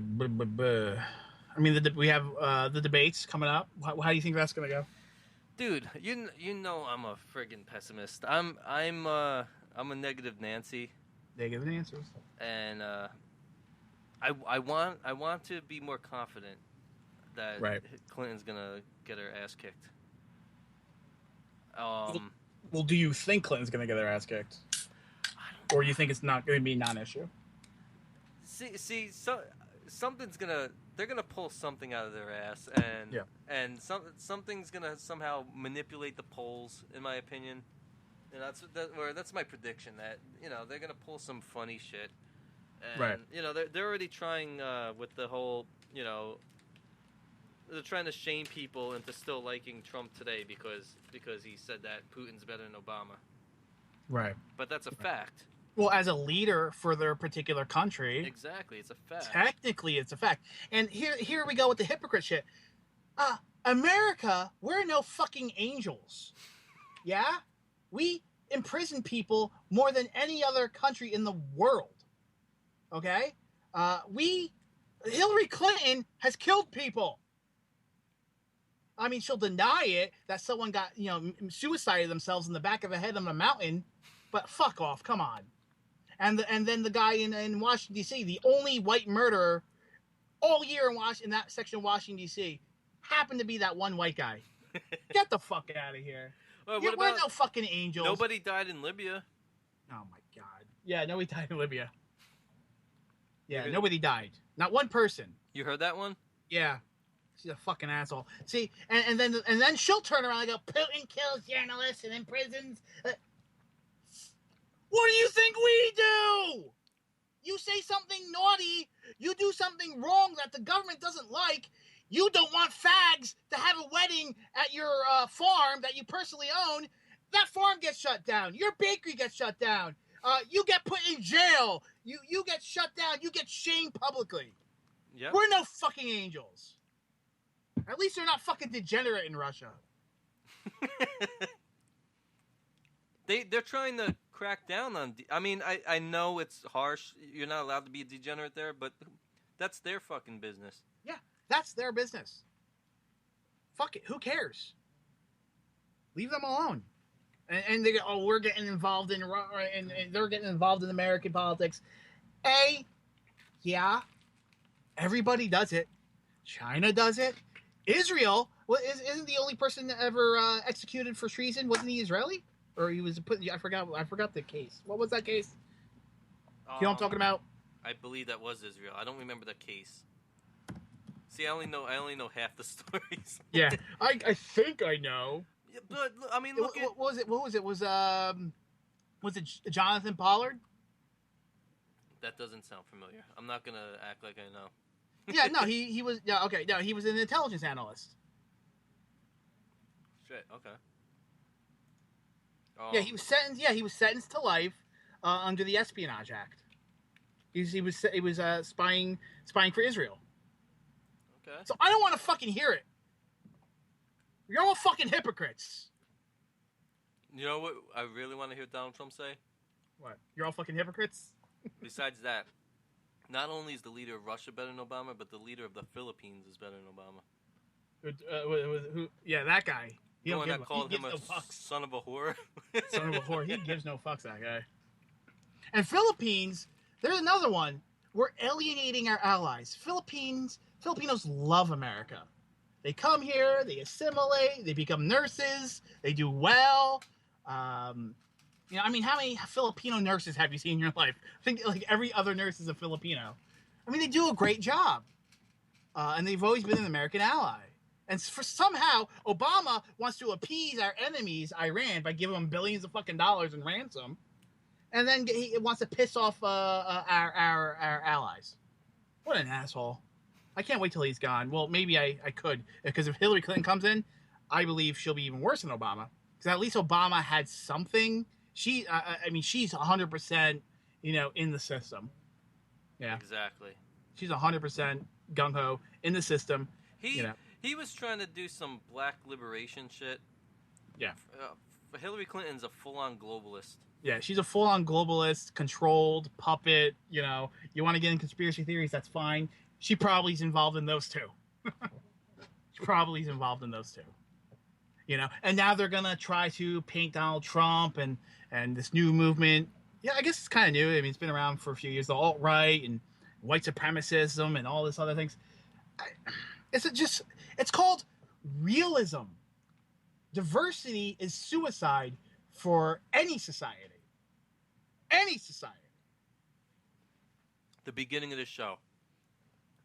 mean, we have the debates coming up. How do you think that's going to go? Dude, you know I'm a friggin' pessimist. I'm a negative Nancy. Negative Nancy. And I want to be more confident that Clinton's gonna get her ass kicked. Well, do you think Clinton's gonna get her ass kicked, or you think it's not going to be a non-issue? See, so they're gonna pull something out of their ass, and something's gonna somehow manipulate the polls, in my opinion. And that's my prediction, that they're gonna pull some funny shit, and they're already trying with the whole they're trying to shame people into still liking Trump today because he said that Putin's better than Obama. Right. But that's a fact. Well, as a leader for their particular country, exactly, it's a fact. Technically, it's a fact. And here we go with the hypocrite shit. America, we're no fucking angels. Yeah? We imprison people more than any other country in the world. Okay? Hillary Clinton has killed people. I mean, she'll deny it that someone got, suicided themselves in the back of a head on a mountain, but fuck off, come on. And then the guy in Washington, D.C., the only white murderer all year in that section of Washington, D.C., happened to be that one white guy. Get the fuck out of here. Well, we're no fucking angels. Nobody died in Libya. Oh, my God. Yeah, nobody died in Libya. Yeah, nobody died. Not one person. You heard that one? Yeah. She's a fucking asshole. See, and then she'll turn around and go, Putin kills journalists and imprisons. What do you think we do? You say something naughty, you do something wrong that the government doesn't like, you don't want fags to have a wedding at your farm that you personally own, that farm gets shut down. Your bakery gets shut down. You get put in jail. You get shut down. You get shamed publicly. Yep. We're no fucking angels. At least they're not fucking degenerate in Russia. They're trying to crack down on... I know it's harsh. You're not allowed to be a degenerate there, but that's their fucking business. Yeah, that's their business. Fuck it. Who cares? Leave them alone. And they go, we're getting involved in... And they're getting involved in American politics. Yeah. Everybody does it. China does it. Israel isn't the only person ever executed for treason. Wasn't he Israeli? Or he was put? I forgot the case. What was that case? You know what I'm talking about? I believe that was Israel. I don't remember the case. See, I only know half the stories. Yeah, I think I know. Yeah, but I mean, look what was it? Was it Jonathan Pollard? That doesn't sound familiar. I'm not gonna act like I know. Yeah, no, he was. Yeah, okay, no, he was an intelligence analyst. Shit. Okay. Yeah, he was sentenced. Yeah, he was sentenced to life under the Espionage Act. He was spying for Israel. Okay. So I don't want to fucking hear it. You're all fucking hypocrites. You know what I really want to hear Donald Trump say? What? You're all fucking hypocrites? Besides that, not only is the leader of Russia better than Obama, but the leader of the Philippines is better than Obama. Who? Yeah, that guy. The one that called him a son of a whore. Son of a whore. He gives no fucks, that guy. And Philippines, there's another one. We're alienating our allies. Filipinos love America. They come here, they assimilate, they become nurses, they do well. How many Filipino nurses have you seen in your life? I think like every other nurse is a Filipino. I mean, they do a great job. And they've always been an American ally. And somehow, Obama wants to appease our enemies, Iran, by giving them billions of fucking dollars in ransom. And then he wants to piss off our allies. What an asshole. I can't wait till he's gone. Well, maybe I could. Because if Hillary Clinton comes in, I believe she'll be even worse than Obama. Because at least Obama had something. She's 100%, in the system. Yeah. Exactly. She's 100% gung-ho in the system. He was trying to do some black liberation shit. Yeah. Hillary Clinton's a full-on globalist. Yeah, she's a full-on globalist, controlled puppet. You want to get in conspiracy theories, that's fine. She probably is involved in those too. And now they're gonna try to paint Donald Trump and this new movement. Yeah, I guess it's kind of new. I mean, it's been around for a few years. The alt-right and white supremacism and all this other things. It's called realism. Diversity is suicide for any society. Any society. The beginning of the show,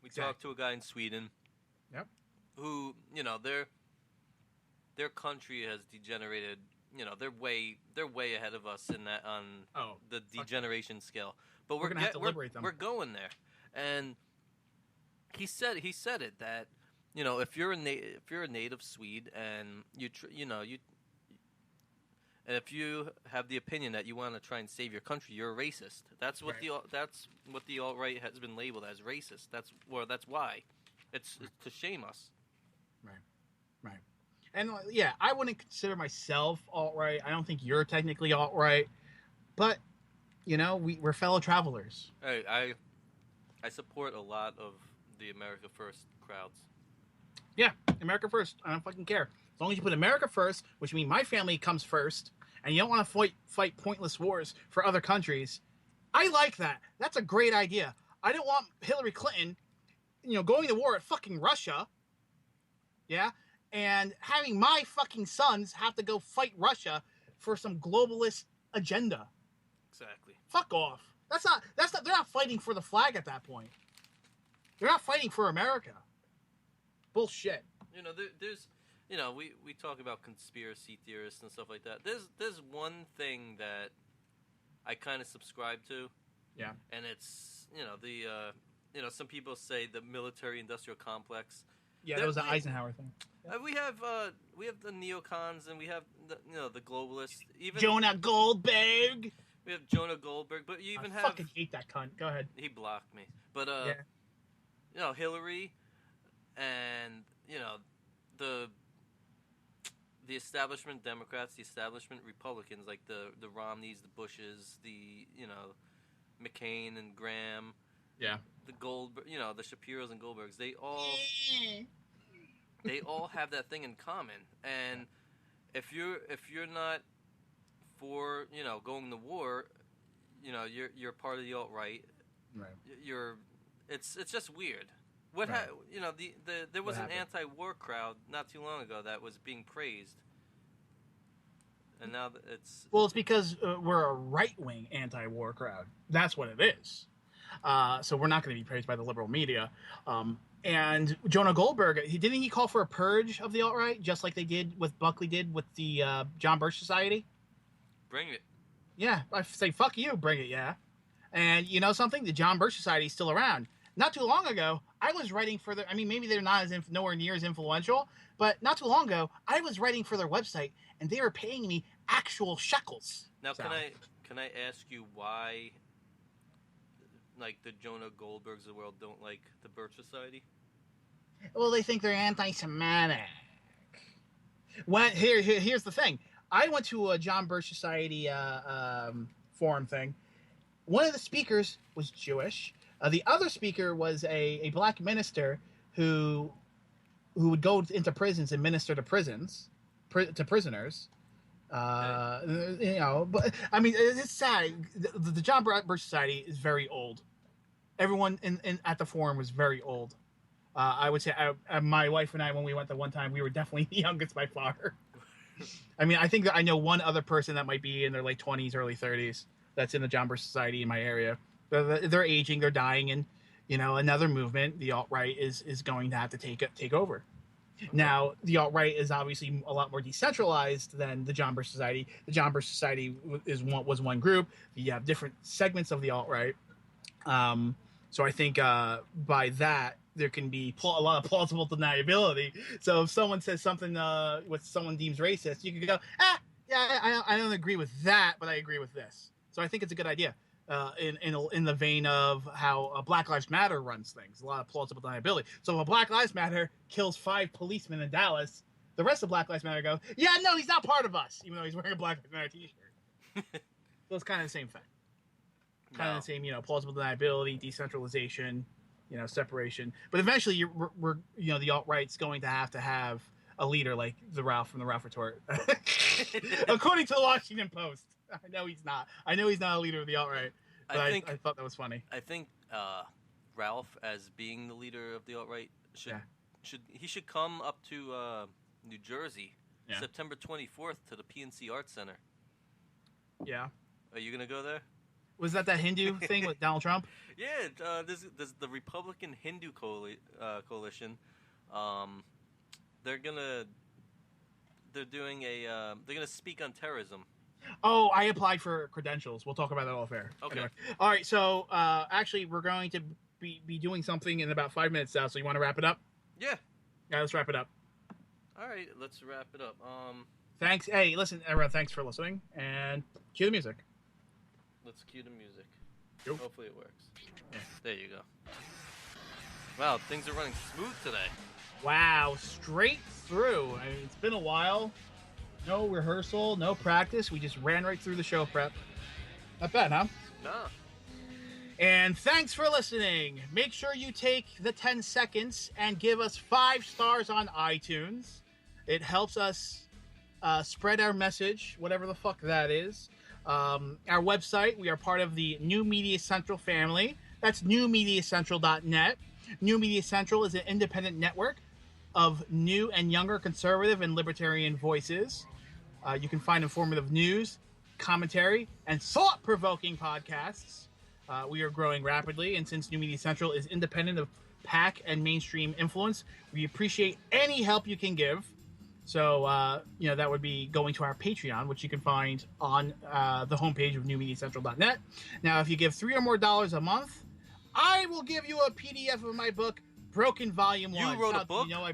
we talked to a guy in Sweden. Yep. Who, their country has degenerated. They're way ahead of us in that on the degeneration scale. But we're gonna have to liberate them. We're going there, and he said it that if you're a native Swede and and if you have the opinion that you want to try and save your country, you're a racist. That's what the alt-right has been labeled as, racist. That's why it's to shame us. Right. And I wouldn't consider myself alt-right. I don't think you're technically alt-right, but we're fellow travelers. Hey, I support a lot of the America First crowds. Yeah, America first. I don't fucking care. As long as you put America first, which means my family comes first, and you don't want to fight pointless wars for other countries. I like that. That's a great idea. I don't want Hillary Clinton, going to war at fucking Russia. Yeah, and having my fucking sons have to go fight Russia for some globalist agenda. Exactly. Fuck off. That's not. They're not fighting for the flag at that point. They're not fighting for America. Bullshit. There's, we talk about conspiracy theorists and stuff like that. There's one thing that I kind of subscribe to. Yeah. And it's, some people say the military-industrial complex. Yeah, that was the Eisenhower thing. We have the neocons and we have the globalists. Even Jonah Goldberg. We have Jonah Goldberg, but you even I fucking hate that cunt. Go ahead. He blocked me, but Hillary, and the establishment Democrats, the establishment Republicans, like the Romneys, the Bushes, the McCain and Graham, the Goldberg, the Shapiros and Goldbergs. They all have that thing in common. And if you're not for going to war, you're part of the alt-right. Right. It's just weird. There was an anti-war crowd not too long ago that was being praised, and now it's because we're a right-wing anti-war crowd. That's what it is. So we're not going to be praised by the liberal media. And Jonah Goldberg, didn't he call for a purge of the alt-right, just like Buckley did with the John Birch Society? Bring it. Yeah, I say fuck you, bring it. Yeah, and you know something, the John Birch Society is still around. Not too long ago, I was writing for their. I mean, maybe they're not nowhere near as influential, but not too long ago, I was writing for their website, and they were paying me actual shekels. Now, can I ask you why, like the Jonah Goldbergs of the world don't like the Birch Society? Well, they think they're anti-Semitic. Here's the thing. I went to a John Birch Society forum thing. One of the speakers was Jewish. The other speaker was a black minister who would go into prisons and minister to prisoners. But I mean, it's sad. The John Birch Society is very old. Everyone at the forum was very old. I would say my wife and I, when we went the one time, we were definitely the youngest by far. I mean, I think that I know one other person that might be in their late 20s, early 30s that's in the John Birch Society in my area. They're aging, they're dying, and another movement, the alt-right, is going to have to take over. Okay. Now, the alt-right is obviously a lot more decentralized than the John Birch Society. The John Birch Society was one group. You have different segments of the alt-right. So I think by that, there can be a lot of plausible deniability. So if someone says something what someone deems racist, you can go, yeah, I don't agree with that, but I agree with this. So I think it's a good idea. in the vein of how Black Lives Matter runs things. A lot of plausible deniability. So if a Black Lives Matter kills 5 policemen in Dallas, the rest of Black Lives Matter go, yeah, no, he's not part of us, even though he's wearing a Black Lives Matter t-shirt. So it's kind of the same thing. Kind of the same, plausible deniability, decentralization, separation. But eventually, we're the alt-right's going to have a leader like the Ralph from the Ralph Retort. According to the Washington Post. I know he's not. I know he's not a leader of the alt-right. But I thought that was funny. I think Ralph, as being the leader of the alt-right, should come up to New Jersey, September 24th, to the PNC Arts Center. Yeah. Are you gonna go there? Was that Hindu thing with Donald Trump? Yeah, this the Republican Hindu coalition. They're gonna speak on terrorism. Oh, I applied for credentials. We'll talk about that off air. Okay. Anyway. All right. So actually, we're going to be doing something in about 5 minutes now. So you want to wrap it up? Yeah. Yeah. Let's wrap it up. All right. Let's wrap it up. Thanks. Hey, listen, everyone. Thanks for listening. And cue the music. Let's cue the music. Yep. Hopefully it works. Yeah. There you go. Wow, things are running smooth today. Wow, straight through. I mean, it's been a while. No rehearsal, no practice. We just ran right through the show prep. Not bad, huh? No. And thanks for listening. Make sure you take the 10 seconds and give us 5 stars on iTunes. It helps us spread our message, whatever the fuck that is. Our website, we are part of the New Media Central family. That's newmediacentral.net. New Media Central is an independent network of new and younger conservative and libertarian voices. You can find informative news, commentary, and thought-provoking podcasts. We are growing rapidly, and since New Media Central is independent of PAC and mainstream influence, we appreciate any help you can give. So, that would be going to our Patreon, which you can find on the homepage of newmediacentral.net. Now, if you give $3 or more a month, I will give you a PDF of my book, Broken Volume 1. You wrote a book? I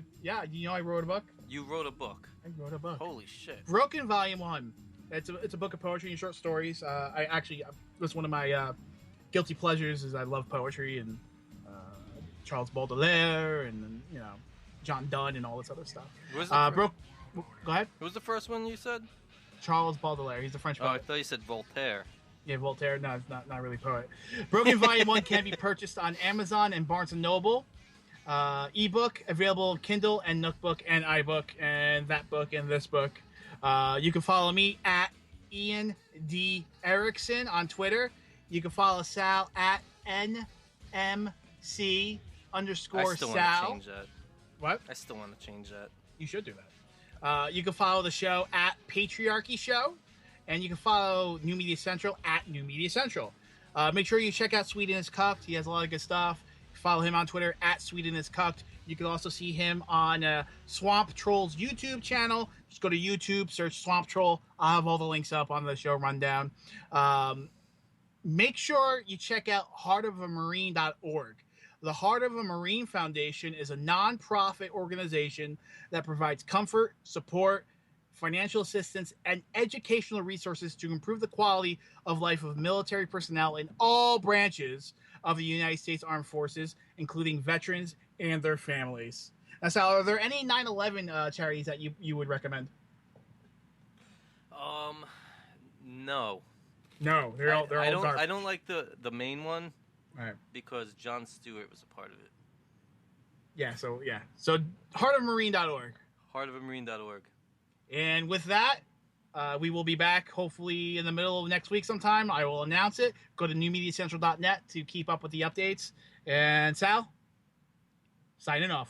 wrote a book. You wrote a book? I wrote a book. Holy shit. Broken Volume 1. It's a book of poetry and short stories. That's one of my guilty pleasures is I love poetry and Charles Baudelaire and, John Donne and all this other stuff. Go ahead. Who was the first one you said? Charles Baudelaire. He's a French poet. Oh, I thought you said Voltaire. Yeah, Voltaire. No, it's not really a poet. Broken Volume 1 can be purchased on Amazon and Barnes & Noble. Ebook available Kindle and Nookbook and iBook and that book and this book. You can follow me at Ian D. Erickson on Twitter. You can follow Sal at NMC_Sal. I still want to change that. What? I still want to change that. You should do that. You can follow the show at Patriarchy Show. And you can follow New Media Central at New Media Central. Make sure you check out Sweden is Cucked. He has a lot of good stuff. Follow him on Twitter at Sweden is Cucked. You can also see him on Swamp Troll's YouTube channel. Just go to YouTube, search Swamp Troll. I'll have all the links up on the show rundown. Make sure you check out heartofamarine.org. The Heart of a Marine Foundation is a non-profit organization that provides comfort, support, financial assistance, and educational resources to improve the quality of life of military personnel in all branches of the United States Armed Forces, including veterans and their families. Now, Sal, are there any 9/11 charities that you would recommend? No. No, they're all dark. I don't like the main one. Right. Because Jon Stewart was a part of it. Yeah, so heartofamarine.org. Heartofamarine.org. And with that, we will be back hopefully in the middle of next week sometime. I will announce it. Go to newmediacentral.net to keep up with the updates. And Sal, signing off.